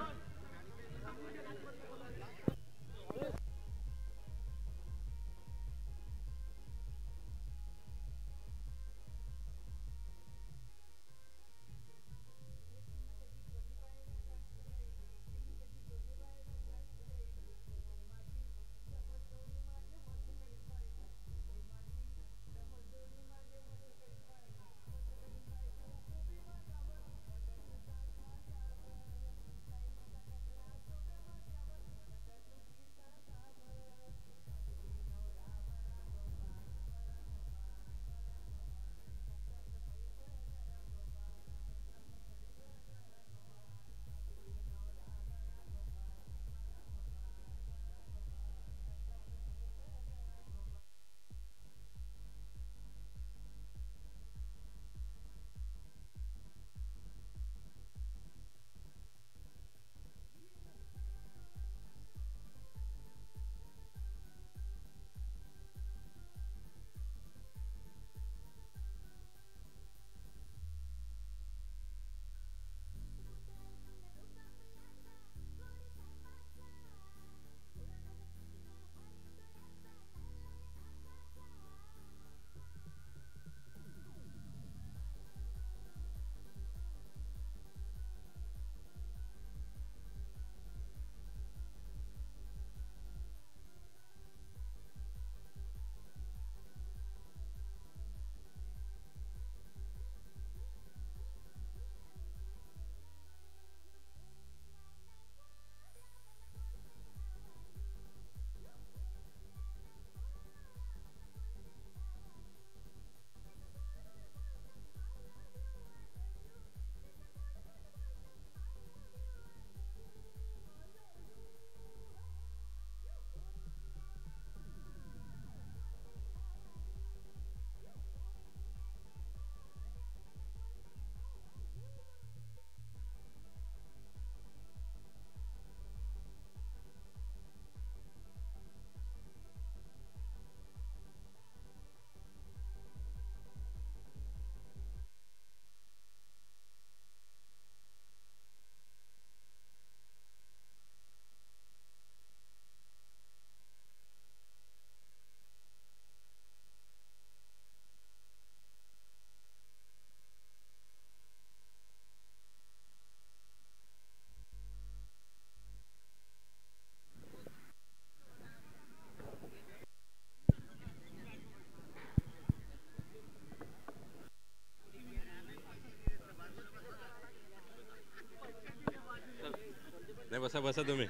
बसा तुम्ही.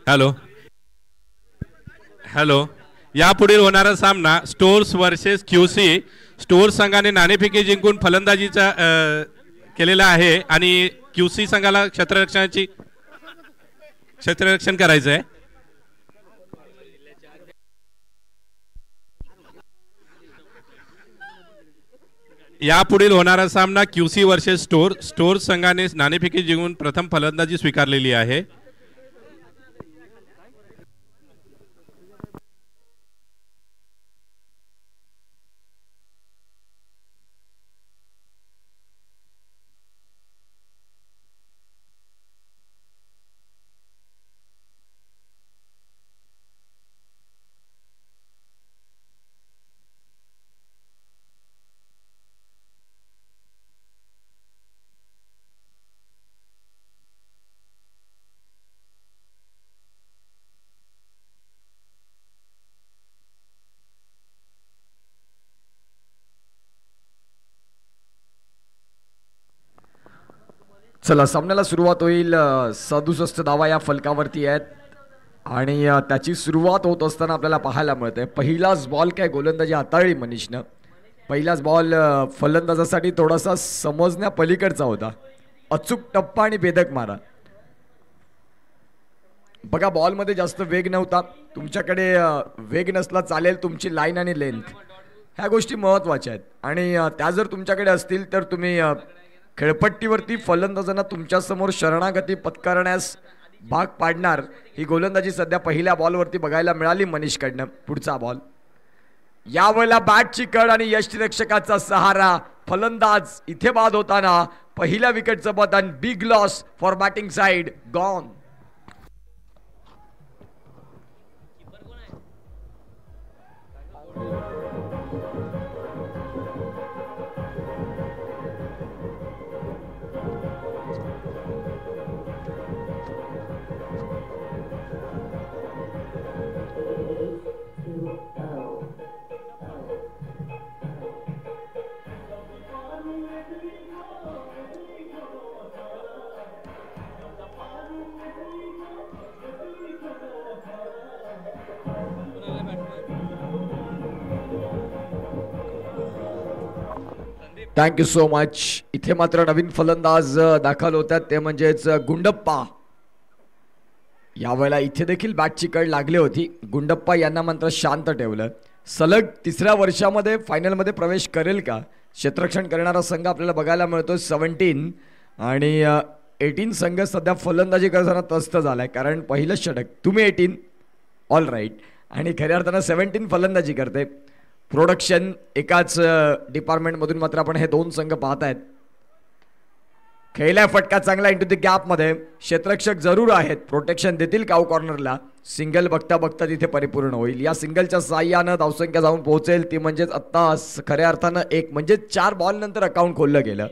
Hello hello. यापुढील होणारा सामना स्टोर्स वर्सेस क्यूसी. स्टोर्स संघाने नाणेफेकी जिंकून फलंदाजीचा केलेला आहे आणि क्यूसी संघाला क्षेत्ररक्षण करायचं आहे. यापुढील होणारा सामना क्यूसी वर्सेस स्टोर. स्टोर संघाने नाणेफेकी जिंकून प्रथम फलंदाजी स्वीकारलेली आहे. चला सामन्याला सुरुवात होईल. 67 धावा या फलकावरती आहेत आणि त्याची सुरुवात होत असताना आपल्याला पाहायला मिळते पहिलाच बॉल काय गोलंदाजी हाताळली मनीषनं. पहिलाच बॉल फलंदाजासाठी थोडासा समजण्या पलीकडचा होता. अचूक टप्पा आणि भेदक मारा. बघा बॉलमध्ये जास्त वेग नव्हता. तुमच्याकडे वेग नसला चालेल, तुमची लाईन आणि लेंथ ह्या गोष्टी महत्त्वाच्या आहेत आणि त्या जर तुमच्याकडे असतील तर तुम्ही खेळपट्टीवरती फलंदाजांना तुमच्यासमोर शरणागती पत्करण्यास भाग पाडणार. ही गोलंदाजी सध्या पहिल्या बॉलवरती बघायला मिळाली मनीषकडनं. पुढचा बॉल यावेळेला बॅटची कड आणि यष्टिरक्षकाचा सहारा. फलंदाज इथे बाद होताना पहिल्या विकेटचं पतन. Big loss for batting side. Gone. Thank you so much. इथे मात्र नवीन फलंदाज दाखल होतात ते म्हणजेच गुंडप्पा. यावेळेला इथे देखील बॅटची कड लागली होती. गुंडप्पा यांना मात्र शांत ठेवलं. सलग तिसऱ्या वर्षामध्ये फायनलमध्ये प्रवेश करेल का क्षेत्ररक्षण करणारा संघ आपल्याला बघायला मिळतो. 17 आणि 18 संघ सध्या फलंदाजी करताना त्रस्त झालाय कारण पहिलं षटक. तुम्ही 18 ऑल राईट आणि खऱ्या अर्थानं 17 फलंदाजी करते. प्रोडक्शन एकाच डिपार्टमेंटमधून मात्र आपण हे दोन संघ पाहत आहेत. खेळला फटका चांगला इंटू द गॅपमध्ये. क्षेत्ररक्षक जरूर आहेत. प्रोटेक्शन देतील काऊ कॉर्नरला. सिंगल बघता बघता तिथे परिपूर्ण होईल. या सिंगलच्या साह्यानं धावसंख्या जाऊन पोहोचेल ती म्हणजेच आत्ता खऱ्या अर्थानं एक म्हणजे 4 बॉल नंतर अकाउंट खोललं गेलं.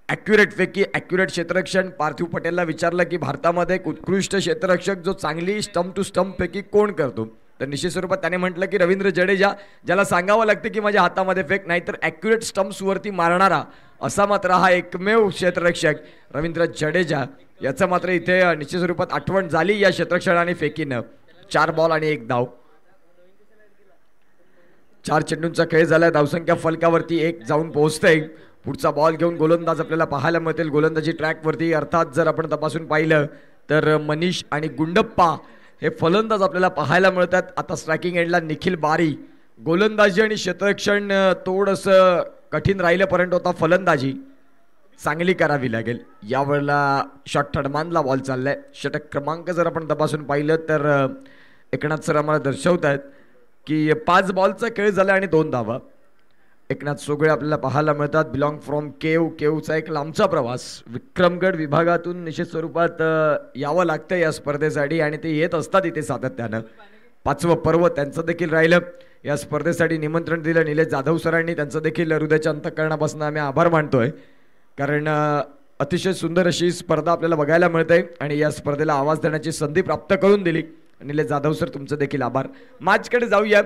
ॲक्युरेट फेकी, ॲक्युरेट क्षेत्ररक्षण. पार्थिव पटेलला विचारलं की भारतामध्ये एक उत्कृष्ट क्षेत्ररक्षक जो चांगली स्टंप टू स्टंप फेकी कोण करतो तर निश्चित स्वरूपात त्याने म्हटलं की रवींद्र जडेजा. ज्याला सांगावं लागतं की माझ्या हातामध्ये फेक नाही तर ॲक्युरेट स्टंप्सवरती मारणारा असा मात्र हा एकमेव क्षेत्ररक्षक रवींद्र जडेजा. याचं मात्र इथे निश्चित स्वरूपात आठवण झाली या क्षेत्ररक्षण आणि फेकीनं. 4 बॉल आणि 1 धाव. 4 चेंडूंचा खेळ झाला. धावसंख्या फलकावरती 1 जाऊन पोहोचते. पुढचा बॉल घेऊन गोलंदाज आपल्याला पाहायला मिळतील गोलंदाजी ट्रॅकवरती. अर्थात जर आपण तपासून पाहिलं तर मनीष आणि गुंडप्पा हे फलंदाज आपल्याला पाहायला मिळतात. आता स्ट्रायकिंग एंडला निखिल बारी. गोलंदाजी आणि क्षेत्ररक्षण थोडंसं कठीण राहिलं परंतु आता फलंदाजी चांगली करावी लागेल. यावेळेला शॉट थर्डमॅनला बॉल चाललाय. षटक क्रमांक जर आपण तपासून पाहिलं तर एकनाथ सर आम्हाला दर्शवत आहेत की 5 बॉलचा खेळ झाला आणि 2 धावा. एकनाथ सोगळे आपल्याला पाहायला मिळतात. बिलॉंग फ्रॉम केवचा एक लांबचा प्रवास. विक्रमगड विभागातून निश्चित स्वरूपात यावं लागतं या स्पर्धेसाठी आणि ते येत असतात इथे सातत्यानं. 5वं पर्व त्यांचं देखील राहिलं. या स्पर्धेसाठी निमंत्रण दिलं निलेश जाधव सरांनी. त्यांचं देखील हृदयाच्या अंतःकरणापासून आम्ही आभार मानतोय कारण अतिशय सुंदर अशी स्पर्धा आपल्याला बघायला मिळते आणि या स्पर्धेला आवाज देण्याची संधी प्राप्त करून दिली. निलेश जाधव सर तुमचं देखील आभार. मॅचकडे जाऊया.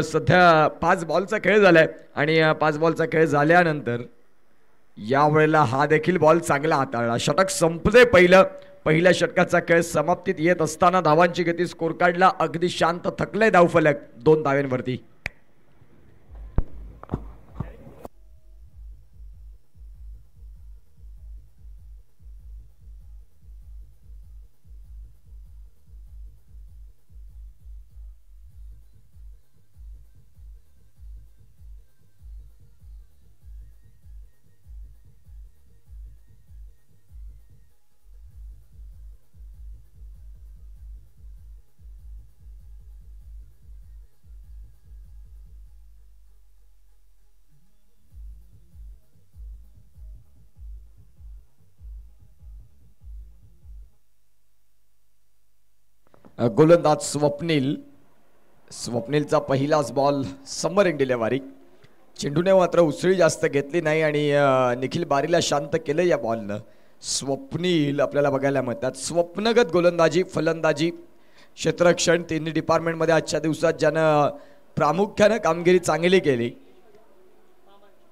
सध्या 5 बॉलचा खेळ झालाय आणि 5 बॉलचा खेळ झाल्यानंतर यावेळेला हा देखील बॉल चांगला हाताळला. षटक संपले पहिलं पहिल्या षटकाचा खेळ समाप्तीत येत असताना धावांची गती स्कोर कार्डला अगदी शांत थकले धावफलक 2 धावांवरती. गोलंदाज स्वप्नीलचा पहिलाच बॉल समरिंग डिलेवरी. चेंडूने मात्र उसळी जास्त घेतली नाही आणि निखिल बारीला शांत केलं या बॉलनं. स्वप्नील आपल्याला बघायला मिळतात. स्वप्नगत गोलंदाजी, फलंदाजी, क्षेत्ररक्षण तिन्ही डिपार्टमेंटमध्ये आजच्या दिवसात ज्यानं प्रामुख्यानं कामगिरी चांगली केली.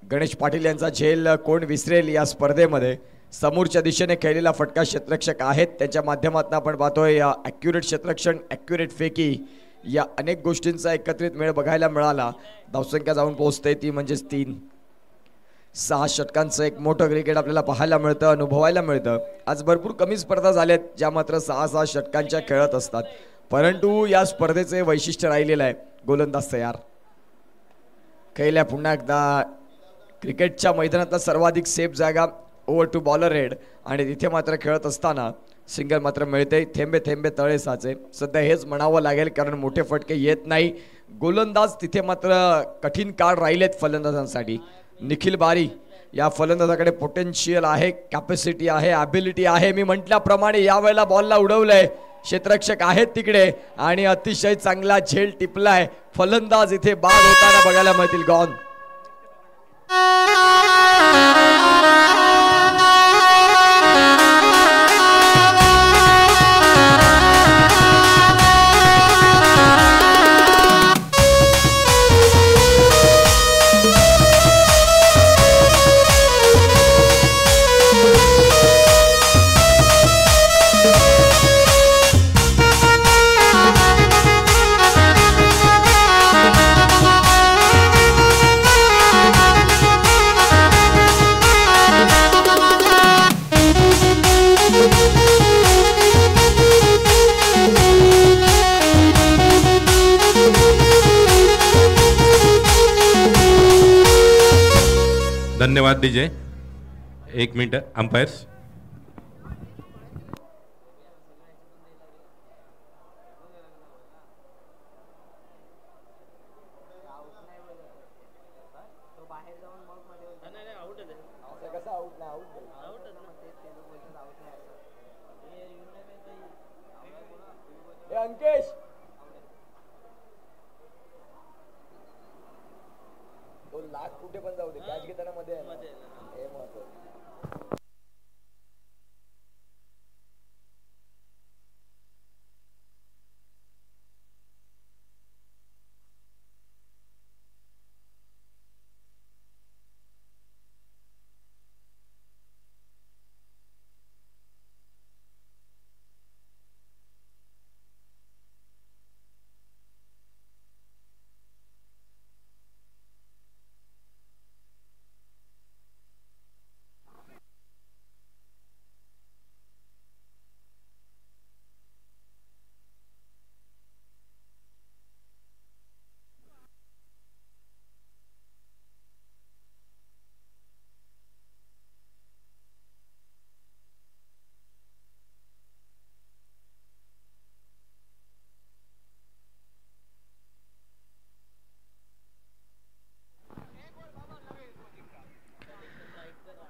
गणेश पाटील यांचा झेल कोण विसरेल या स्पर्धेमध्ये. समोरच्या दिशेने खेळलेला फटका क्षेत्ररक्षक आहेत, त्यांच्या माध्यमातून आपण पाहतोय ॲक्युरेट क्षेत्ररक्षण, ॲक्युरेट फेकी या अनेक गोष्टींचा एकत्रित मेळ बघायला मिळाला. धावसंख्या जाऊन पोहोचते ती म्हणजेच 3. 6 षटकांचं एक मोठं क्रिकेट आपल्याला पाहायला मिळतं, अनुभवायला मिळतं. आज भरपूर कमी स्पर्धा झाल्यात ज्या मात्र 6-6 षटकांच्या खेळत असतात, परंतु या स्पर्धेचे वैशिष्ट्य राहिलेलं आहे. गोलंदाज तयार. खेळल्या पुन्हा एकदा क्रिकेटच्या मैदानातला सर्वाधिक सेफ जागा ओव्हर टू बॉलर हेड आणि तिथे मात्र खेळत असताना सिंगल मात्र मिळते. थेंबे थेंबे तळे साचे. सध्या हेच म्हणावं लागेल कारण मोठे फटके येत नाही. गोलंदाज तिथे मात्र कठीण काळ राहिलेत फलंदाजांसाठी. निखिल बारी या फलंदाजाकडे पोटेन्शियल आहे, कॅपॅसिटी आहे, ॲबिलिटी आहे. मी म्हटल्याप्रमाणे यावेळेला बॉलला उडवलंय. क्षेत्ररक्षक आहेत तिकडे आणि अतिशय चांगला झेल टिपलाय. फलंदाज इथे बाद होताना बघायला मिळतील. गॉन. धन्यवाद डीजे. 1 minute umpires. अंकेश तो लाख कुठे पण जाऊ दे, कॅच घेताना मध्ये हे महत्त्वाचं.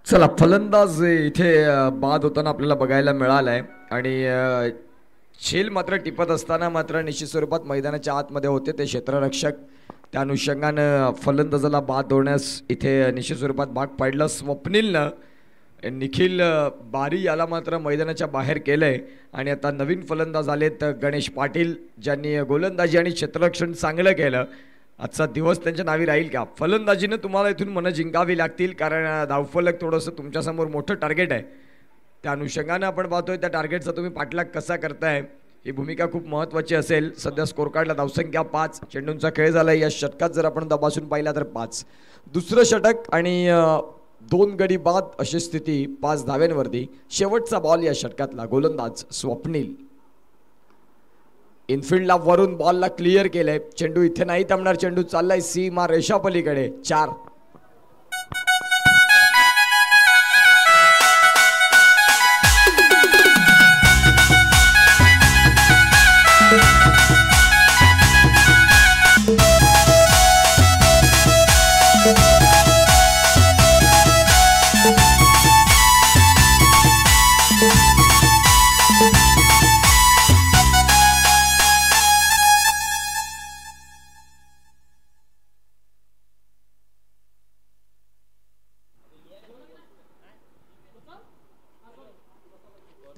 चला, फलंदाज इथे बाद होताना आपल्याला बघायला मिळालाय आणि झेल मात्र टिपत असताना मात्र निश्चित स्वरूपात मैदानाच्या आतमध्ये होते ते क्षेत्ररक्षक. त्या अनुषंगानं फलंदाजाला बाद होण्यास इथे निश्चित स्वरूपात भाग पाडलं. स्वप्नीलनं निखिल बारी याला मात्र मैदानाच्या बाहेर केलंय आणि आता नवीन फलंदाज आलेत गणेश पाटील, ज्यांनी गोलंदाजी आणि क्षेत्ररक्षण चांगलं केलं. आजचा दिवस त्यांच्या नावी राहील का? फलंदाजीनं तुम्हाला इथून मनं जिंकावी लागतील कारण धावफलक थोडंसं तुमच्यासमोर मोठं टार्गेट आहे. त्या अनुषंगाने आपण पाहतोय त्या टार्गेटचा तुम्ही पाठलाग कसा करताय ही भूमिका खूप महत्त्वाची असेल. सध्या स्कोर कार्डला धावसंख्या 5, चेंडूंचा खेळ झाला. या षटकात जर आपण तपासून पाहिला तर 5. दुसरं षटक आणि 2 गडी बाद अशी स्थिती 5 धाव्यांवरती. शेवटचा बॉल या षटकातला. गोलंदाज स्वप्नील इनफिल्डला वरून बॉलला क्लिअर केलंय. चेंडू इथे नाही थांबणार. चेंडू चाललाय सीमा रेषा पलीकडे. 4.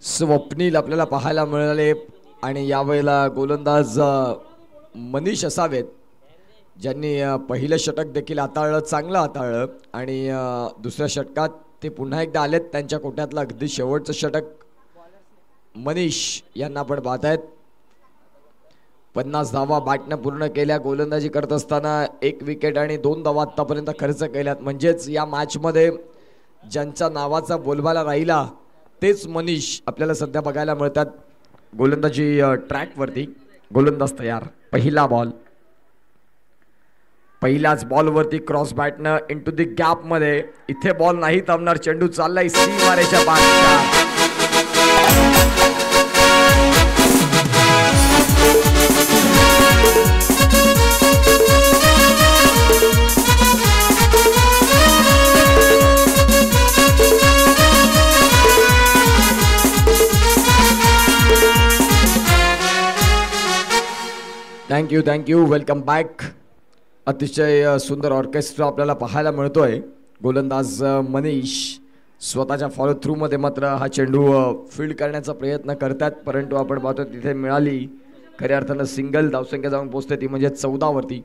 स्वप्नील आपल्याला पाहायला मिळाले आणि यावेळेला गोलंदाज मनीष असावेत ज्यांनी पहिलं षटक देखील हाताळलं, चांगलं हाताळलं आणि दुसऱ्या षटकात ते पुन्हा एकदा आलेत. त्यांच्या कोट्यातलं अगदी शेवटचं षटक मनीष यांना आपण पाहतायत. 50 धावा बॅटनं पूर्ण केल्या. गोलंदाजी करत असताना 1 विकेट आणि 2 धावा आतापर्यंत खर्च केल्यात. म्हणजेच या मॅचमध्ये ज्यांच्या नावाचा बोलबाला राहिला तेच मनीष आपल्याला सध्या बघायला मिळतात गोलंदाजी ट्रॅकवरती. गोलंदाज तयार. पहिला बॉल. पहिल्याच बॉलवरती क्रॉस बॅटनं इनटू द गॅप मध्ये. इथे बॉल नाही थांबणार. चेंडू चाललाय सीमारेच्या पाठच्या. Thank you welcome back. अतिशय सुंदर ऑर्केस्ट्रा आपल्याला पाहायला मिळतोय. गोलंदाज मनीष स्वतःच्या फॉलो थ्रू मध्ये मात्र हा चेंडू फील्ड करण्याचा प्रयत्न करतात, परंतु आपण पाहतो तिथे मिळाली खऱ्या अर्थानं सिंगल. धावसंख्या जाऊन पोहोचते ती म्हणजे 14 वरती.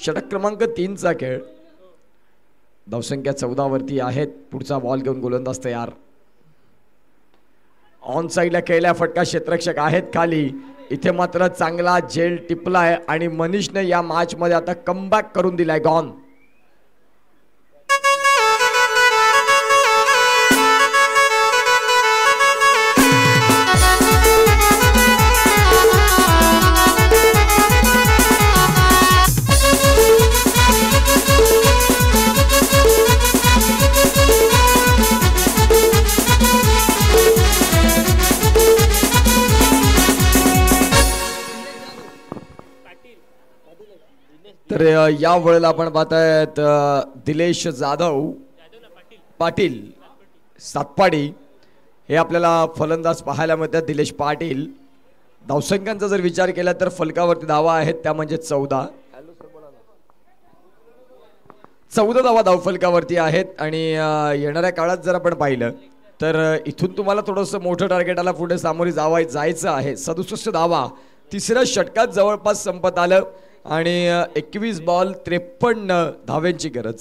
षटक क्रमांक 3चा खेळ. धावसंख्या 14 वरती आहेत. पुढचा बॉल घेऊन गोलंदाज तयार. ऑन साईडला खेळल्या फटका क्षेत्ररक्षक आहेत खाली. इथे मात्र चांगला झेल टिपलाय आणि मनीषने या मॅच मध्ये आता कमबॅक करून दिलाय. गॉन. तर या वेळेला आपण पाहतायत दिलेश जाधव पाटील सातपाडी हे आपल्याला फलंदाज पाहायला मिळतात. दिलेश पाटील. धावसंख्यांचा जर विचार केला तर फलकावरती धावा आहेत त्या म्हणजे 14 धावा धावफलकावरती आहेत. आणि येणाऱ्या काळात जर आपण पाहिलं तर इथून तुम्हाला थोडंसं मोठं टार्गेटाला पुढे सामोरे जायचं आहे. 67 धावा 3ऱ्या षटकात जवळपास संपत आलं आणि 21 बॉल 53 धाव्यांची गरज.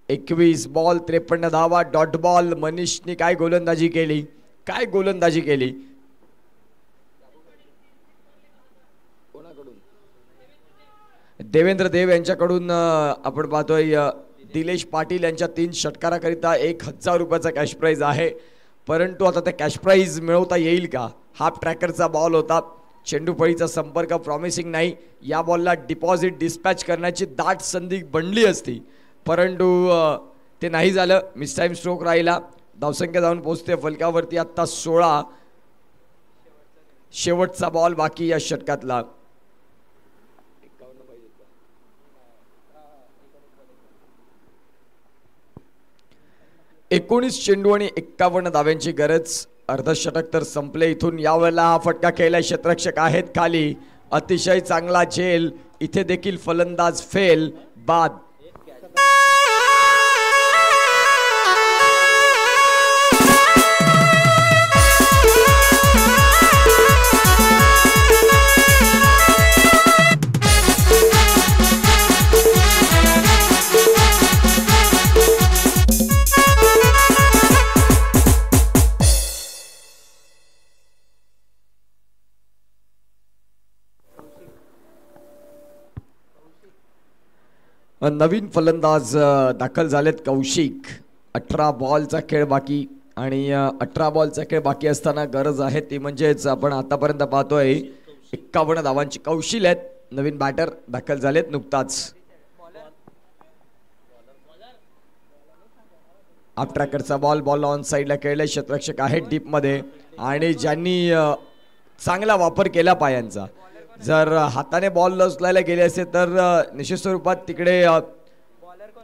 21 बॉल 53 धावा. Dot ball. मनीषने काय गोलंदाजी केली, काय गोलंदाजी केली. देवेंद्र देव यांच्याकडून आपण पाहतोय दिलेश पाटील यांच्या 3 षटकाराकरिता 1000 रुपयाचा कॅश प्राइज आहे, परंतु आता ते कॅश प्राइज मिळवता येईल का. हाफ ट्रॅकरचा बॉल होता. चेंडू फळीचा संपर्क प्रॉमिसिंग नाही. या बॉलला डिपॉझिट डिस्पॅच करण्याची दाट संधी बनली असती, परंतु ते नाही झालं. मिस टाइम स्ट्रोक राहिला. धावसंख्या जाऊन पोहोचते फलकावरती आता 16. शेवटचा बॉल बाकी या षटकातला. एकोणीस चेंडू आणि 51 धाव्यांची गरज. अर्धशतक तर संपले. इथून यावेळेला हा फटका खेळला. क्षेत्ररक्षक आहेत खाली. अतिशय चांगला झेल. इथे देखील फलंदाज फेल. बाद. नवीन फलंदाज दाखल झालेत कौशिक. 18 बॉलचा खेळ बाकी आणि 18 बॉलचा खेळ बाकी असताना गरज आहे ती म्हणजेच आपण आतापर्यंत पाहतोय 51 धावांची कौशल आहेत. नवीन बॅटर दाखल झालेत नुकताच. आप ट्रॅकरचा बॉल ऑन साईडला खेळलाय. क्षेत्ररक्षक आहेत डीप मध्ये आणि ज्यांनी चांगला वापर केला पायांचा. जर हाताने बॉल उचलायला गेले असते तर निश्चित स्वरूपात तिकडे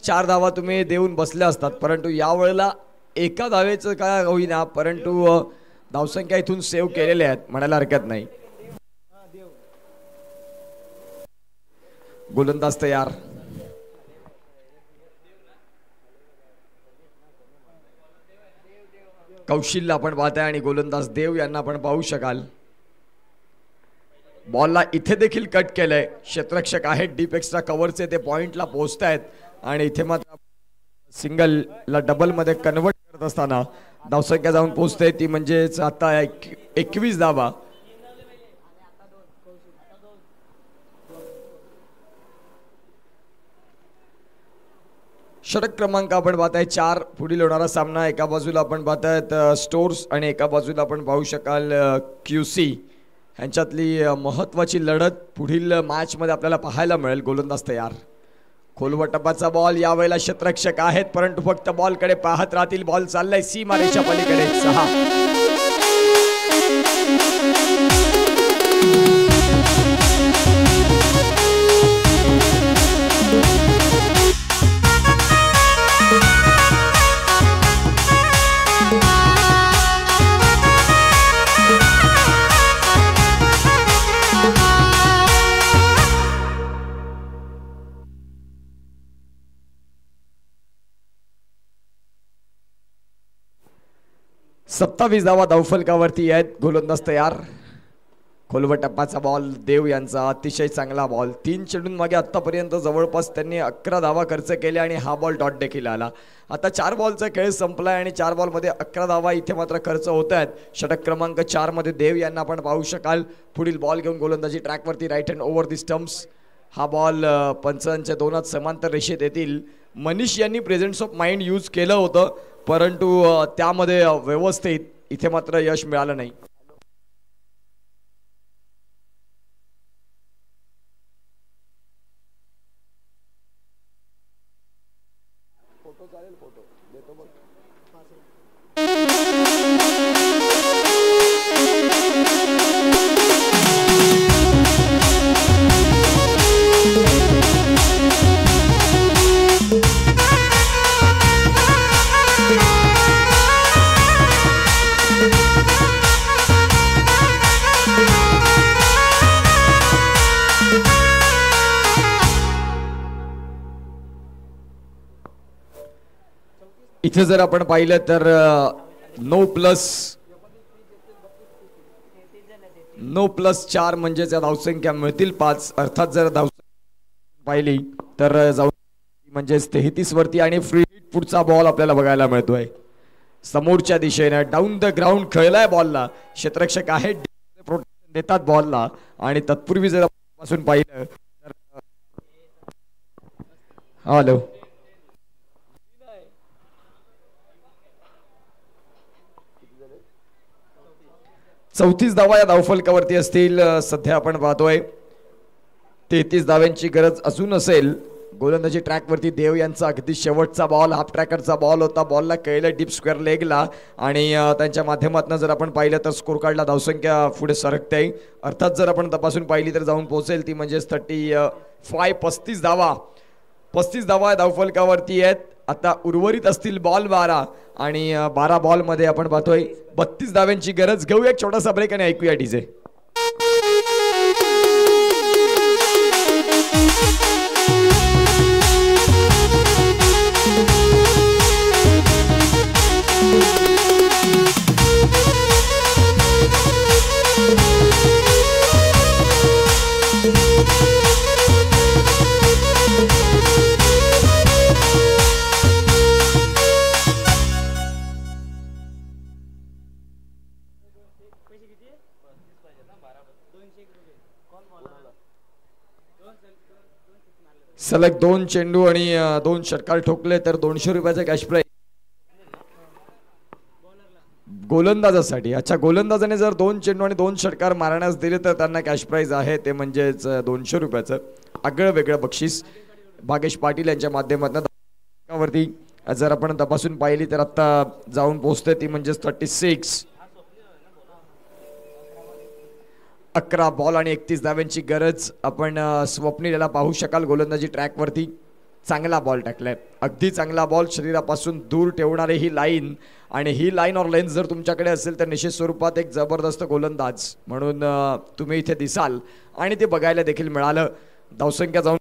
4 धावा तुम्ही देऊन बसल्या असतात, परंतु यावेळेला एका धावेचं काय होईना परंतु धावसंख्या इथून सेव्ह केलेल्या आहेत म्हणायला हरकत नाही. गोलंदाज तयार. कौशिल्य आपण पाहताय आणि गोलंदाज देव यांना आपण पाहू शकाल. बॉलला इथे देखील कट केलंय. क्षेत्ररक्षक आहेत डीप एक्स्ट्रा कव्हरचे, ते पॉइंटला पोहोचतायत आणि इथे मात्र सिंगल ला डबल मध्ये कन्वर्ट करत असताना धावसंख्या जाऊन पोहोचते ती म्हणजेच आता 21 धावा. षटक क्रमांक आपण पाहताय 4. पुढील होणारा सामना एका बाजूला आपण पाहतायत स्टोर्स आणि एका बाजूला आपण पाहू शकाल QC ह्यांच्यातली महत्वाची लढत पुढील मॅच मध्ये आपल्याला पाहायला मिळेल. गोलंदाज तयार. खोलवर टप्प्याचा बॉल यावेळेला क्षेत्ररक्षक आहेत परंतु फक्त बॉल कडे पाहत राहतील. बॉल चाललाय सीमारेषा पलीकडे. 6. सत्तावीस धावा धावफलकावरती आहेत. गोलंदाज तयार. खोलवर टप्प्याचा बॉल देव यांचा अतिशय चांगला बॉल. 3 चेंडून मागे आतापर्यंत जवळपास त्यांनी 11 धावा खर्च केल्या आणि हा बॉल डॉट देखील आला. आता 4 बॉलचा खेळ संपलाय आणि 4 बॉलमध्ये 11 धावा इथे मात्र खर्च होत आहेत. षटक क्रमांक 4 मध्ये देव यांना आपण पाहू शकाल. पुढील बॉल घेऊन गोलंदाजी ट्रॅकवरती right hand over the stumps. हा बॉल पंचांच्या दोनात समांतर रेषेत येतील. मनीष यांनी प्रेझेन्स ऑफ माइंड यूज केलं होतं परंतु त्यामध्ये व्यवस्थित इथे मात्र यश मिळालं नाही. इथे जर आपण पाहिलं तर 9+4 म्हणजे धावसंख्या मिळतील 5. अर्थात जर धावसंख्या पाहिली तर जाऊन म्हणजे 33 वरती आणि फ्री हिट पुढचा बॉल आपल्याला बघायला मिळतोय समोरच्या दिशेने. डाऊन द ग्राउंड खेळलाय बॉलला. क्षेत्ररक्षक आहेत प्रोटेक्शन देतात बॉलला आणि तत्पूर्वी जर पासून पाहिलं तर हॅलो 34 धावा या धावफलकावरती असतील. सध्या आपण पाहतोय 33 धाव्यांची गरज अजून असेल. गोलंदाजी ट्रॅकवरती देव यांचा अगदी शेवटचा बॉल हाफ ट्रॅकरचा बॉल होता. बॉलला कळलं डीप स्क्वेअर लेगला आणि त्यांच्या माध्यमातून जर आपण पाहिलं तर स्कोर कार्डला धावसंख्या पुढे सरकते. अर्थात जर आपण तपासून पाहिली तर जाऊन पोहोचेल ती म्हणजे 35 धावा. 35 धावा धावफलकावरती आहेत. आता उर्वरित असतील बॉल 12 आणि 12 बॉल मध्ये आपण पाहतोय 32 धाव्यांची गरज. घेऊया एक छोटासा ब्रेक आणि ऐकूया डीजे. सलग 2 चेंडू आणि 2 षटकार ठोकले तर 200 रुपयाचा कॅश प्राइज गोलंदाजासाठी. अच्छा, गोलंदाजाने जर 2 चेंडू आणि 2 षटकार मारण्यास दिले तर त्यांना कॅश प्राइज आहे ते म्हणजेच 200 रुपयाचं आगळं वेगळं बक्षीस भागेश पाटील यांच्या माध्यमातून वरती जर आपण तपासून पाहिली तर आता जाऊन पोहोचते ती म्हणजेच 36. 11 बॉल आणि 31 धाव्यांची गरज. आपण स्वप्नील याला पाहू शकाल गोलंदाजी ट्रॅक वरती. चांगला बॉल टाकलाय, अगदी चांगला बॉल, शरीरापासून दूर ठेवणारी ही लाईन आणि ही लाईन और लेन्स जर तुमच्याकडे असेल तर निश्चित स्वरूपात एक जबरदस्त गोलंदाज म्हणून तुम्ही इथे दिसाल आणि ते बघायला देखील मिळालं. धावसंख्या जाऊन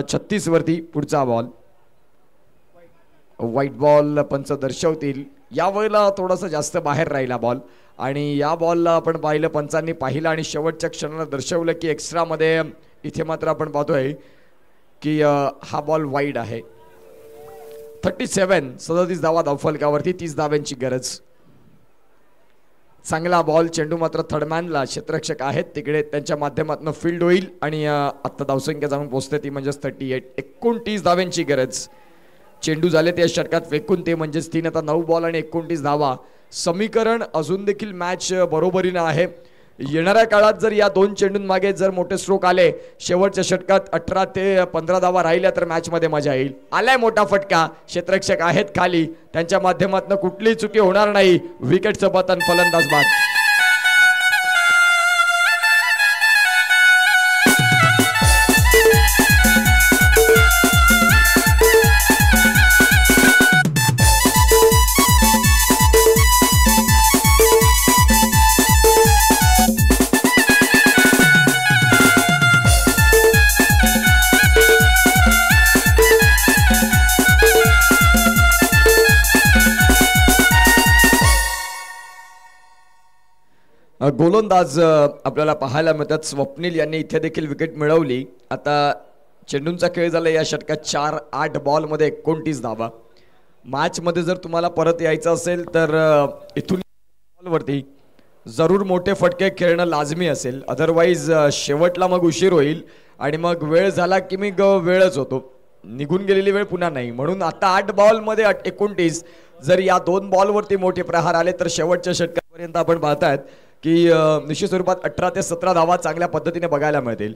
36 वरती. पुढचा बॉल व्हाईट बॉल पंच दर्शवतील. यावेळेला थोडासा जास्त बाहेर राहिला बॉल आणि या बॉलला आपण पाहिलं, पंचांनी पाहिलं आणि शेवटच्या क्षणाला दर्शवलं की एक्स्ट्रामध्ये इथे मात्र आपण पाहतोय की हा बॉल वाईड आहे. 37 धावा धावफलकावरती, 30 धाव्यांची गरज. चांगला बॉल, चेंडू मात्र थर्डमॅनला, क्षेत्ररक्षक आहेत तिकडे, त्यांच्या माध्यमातून फील्ड होईल आणि आता धावसंख्या जाऊन पोहोचते ती म्हणजेच 38. 29 धाव्यांची गरज. चेंडू झाले ते षटकात फेकून ते म्हणजेच 3. आता 9 बॉल आणि 29 धावा. समीकरण अजून देखील मॅच बरोबरीनं आहे. येणाऱ्या काळात जर या 2 चेंडून मागे जर मोठे स्ट्रोक आले, शेवटच्या षटकात 18 ते 15 धावा राहिल्या तर मॅच मध्ये मजा येईल. आलाय मोठा फटका, क्षेत्ररक्षक आहेत खाली, त्यांच्या माध्यमातून कुठलीही चुकी होणार नाही. विकेटचं पतन, फलंदाज बाद. गोलंदाज आपल्याला पाहायला मिळतात. स्वप्नील यांनी इथे देखील विकेट मिळवली. आता चेंडूंचा खेळ झाला या षटकात 4. 8 बॉलमध्ये 29 धावा. मॅचमध्ये जर तुम्हाला परत यायचं असेल तर इथून बॉलवरती जरूर मोठे फटके खेळणं लाजमी असेल, अदरवाईज शेवटला मग उशीर होईल आणि मग वेळ झाला की मी वेळच होतो, निघून गेलेली वेळ पुन्हा नाही. म्हणून आता 8 बॉलमध्ये 29. जर या 2 बॉलवरती मोठे प्रहार आले तर शेवटच्या षटकापर्यंत आपण पाहतायत की निश्चित स्वरूपात 18 ते 17 धावा चांगल्या पद्धतीने बघायला मिळतील.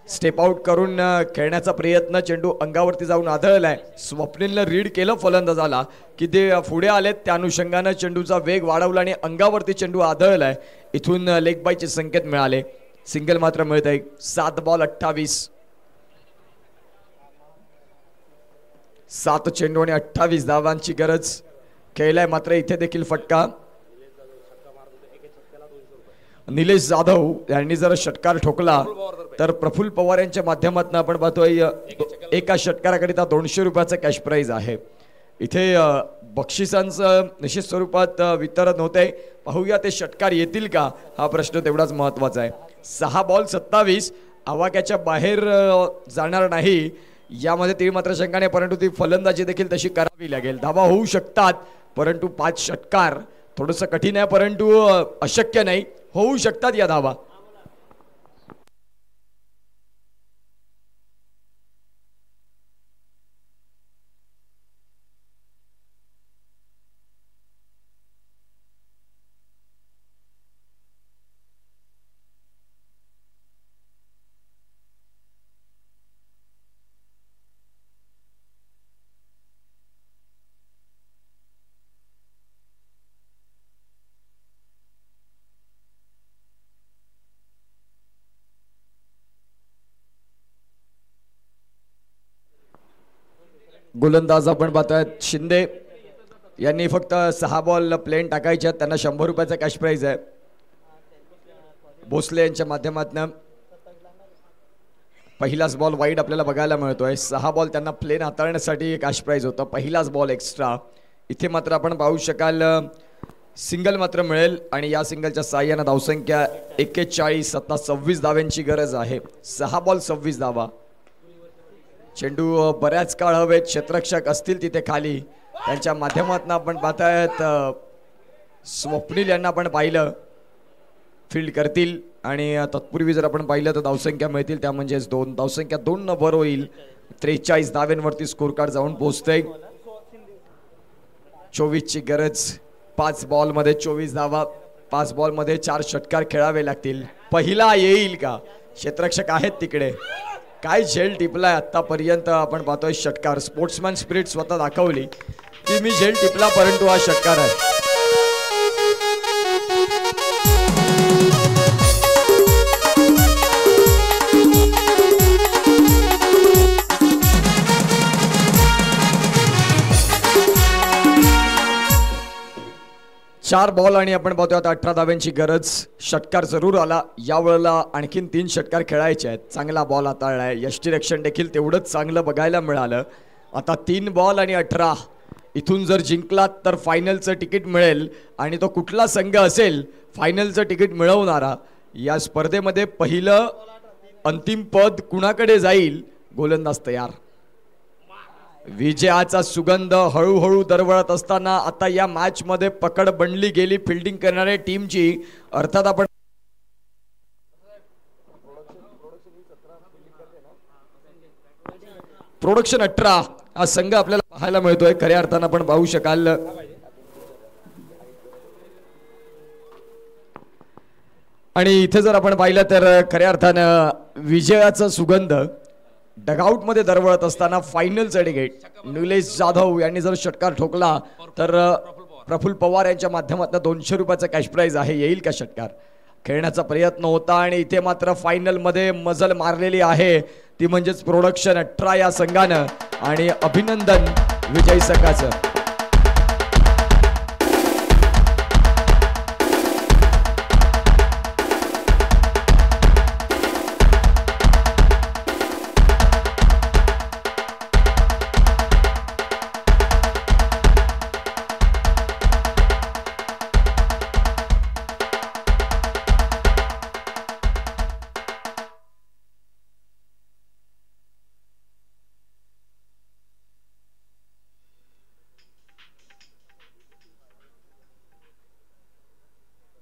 स्टेप आउट करून खेळण्याचा प्रयत्न, चेंडू अंगावरती जाऊन आदळलाय. स्वप्नीलनं रीड केलं फलंदाजाला की ते पुढे आलेत, त्या अनुषंगानं चेंडूचा वेग वाढवला आणि अंगावरती चेंडू आदळलाय. इथून लेग बायचे संकेत मिळाले, सिंगल मात्र मिळत आहे. 7 बॉल 28. 7 चेंडू आणि 28 धावांची गरज. खेळलाय मात्र इथे देखील फटका. निलेश जाधव यांनी जर षटकार ठोकला तर प्रफुल्ल पवार यांच्या माध्यमातून आपण पाहतोय एका षटकाराकरिता 200 रुपयाचा कॅश प्राइज आहे. इथे बक्षिसांचं निश्चित स्वरूपात वितरण होते. पाहूया ते षटकार येतील का, हा प्रश्न तेवढाच महत्वाचा आहे. 6 बॉल 27. आवाक्याच्या बाहेर जाणार नाही यामध्ये ती मात्र शंका नाही, परंतु ती फलंदाजी देखील तशी करावी लागेल. धावा होऊ शकतात परंतु 5 षटकार थोडंसं कठीण आहे, परंतु अशक्य नाही, होऊ शकतात या धावा. गोलंदाज आपण पाहतोय शिंदे यांनी फक्त 6 बॉल प्लेन टाकायचे, त्यांना 100 रुपयाचा कॅश प्राइज आहे. भोसले यांच्या माध्यमातून पहिलाच बॉल वाईड आपल्याला बघायला मिळतोय. 6 बॉल त्यांना प्लेन हाताळण्यासाठी कॅश प्राइज होता, पहिलाच बॉल एक्स्ट्रा. इथे मात्र आपण पाहू शकाल सिंगल मात्र मिळेल आणि या सिंगलच्या साह्याने धावसंख्या 41. आता 26 धाव्यांची गरज आहे. 6 बॉल 26 धावा. चेंडू बऱ्याच काळ हवेत, क्षेत्ररक्षक असतील तिथे खाली, त्यांच्या माध्यमातून आपण पाहतायत स्वप्नील यांना आपण पाहिलं, फील्ड करतील. आणि तत्पूर्वी जर आपण पाहिलं तर धावसंख्या मिळतील त्या म्हणजेच 2 धावसंख्या 2 न वर होईल. 43 धाव्यांवरती स्कोर कार्ड जाऊन पोहोचते. 24 ची गरज. 5 बॉल मध्ये 24 धावा. 5 बॉल मध्ये 4 षटकार खेळावे लागतील. पहिला येईल का? क्षेत्ररक्षक आहेत तिकडे. काय झेल टिपलाय आतापर्यंत आपण पाहतोय षटकार. स्पोर्ट्समॅन स्पिरिट स्वतः दाखवली की मी झेल टिपला परंतु हा षटकार आहे. चार बॉल आणि आपण पाहतोय आता 18 धाव्यांची गरज. षटकार जरूर आला. यावेळेला आणखीन 3 षटकार खेळायचे आहेत. चांगला बॉल हाताळलाय. यष्टीरक्षण देखील तेवढंच चांगलं बघायला मिळालं. आता 3 बॉल आणि 18. इथून जर जिंकलात तर फायनलचं तिकीट मिळेल. आणि तो कुठला संघ असेल फायनलचं तिकीट मिळवणारा, या स्पर्धेमध्ये पहिलं अंतिम पद कुणाकडे जाईल? गोलंदाज तयार. विजयाचा सुगंध हळूहळू दरवळत असताना आता या मॅच मध्ये पकड बनली गेली फिल्डिंग करणाऱ्या टीमची. अर्थात आपण प्रोडक्शन 18 हा संघ आपल्याला पाहायला मिळतोय. खऱ्या अर्थानं आपण पाहू शकाल आणि इथे जर आपण पाहिलं तर खऱ्या अर्थानं विजयाचा सुगंध डगआउट मध्ये दरवळत असताना फायनलचं तिकीट निलेश जाधव यांनी जर षटकार ठोकला तर प्रफुल्ल पवार यांच्या माध्यमातून 200 रुपयाचा कॅश प्राइज आहे. येईल का षटकार? खेळण्याचा प्रयत्न होता आणि इथे मात्र फायनल मध्ये मजल मारलेली आहे ती म्हणजेच प्रोडक्शन 18 या संघानं. आणि अभिनंदन विजयी संघाचं.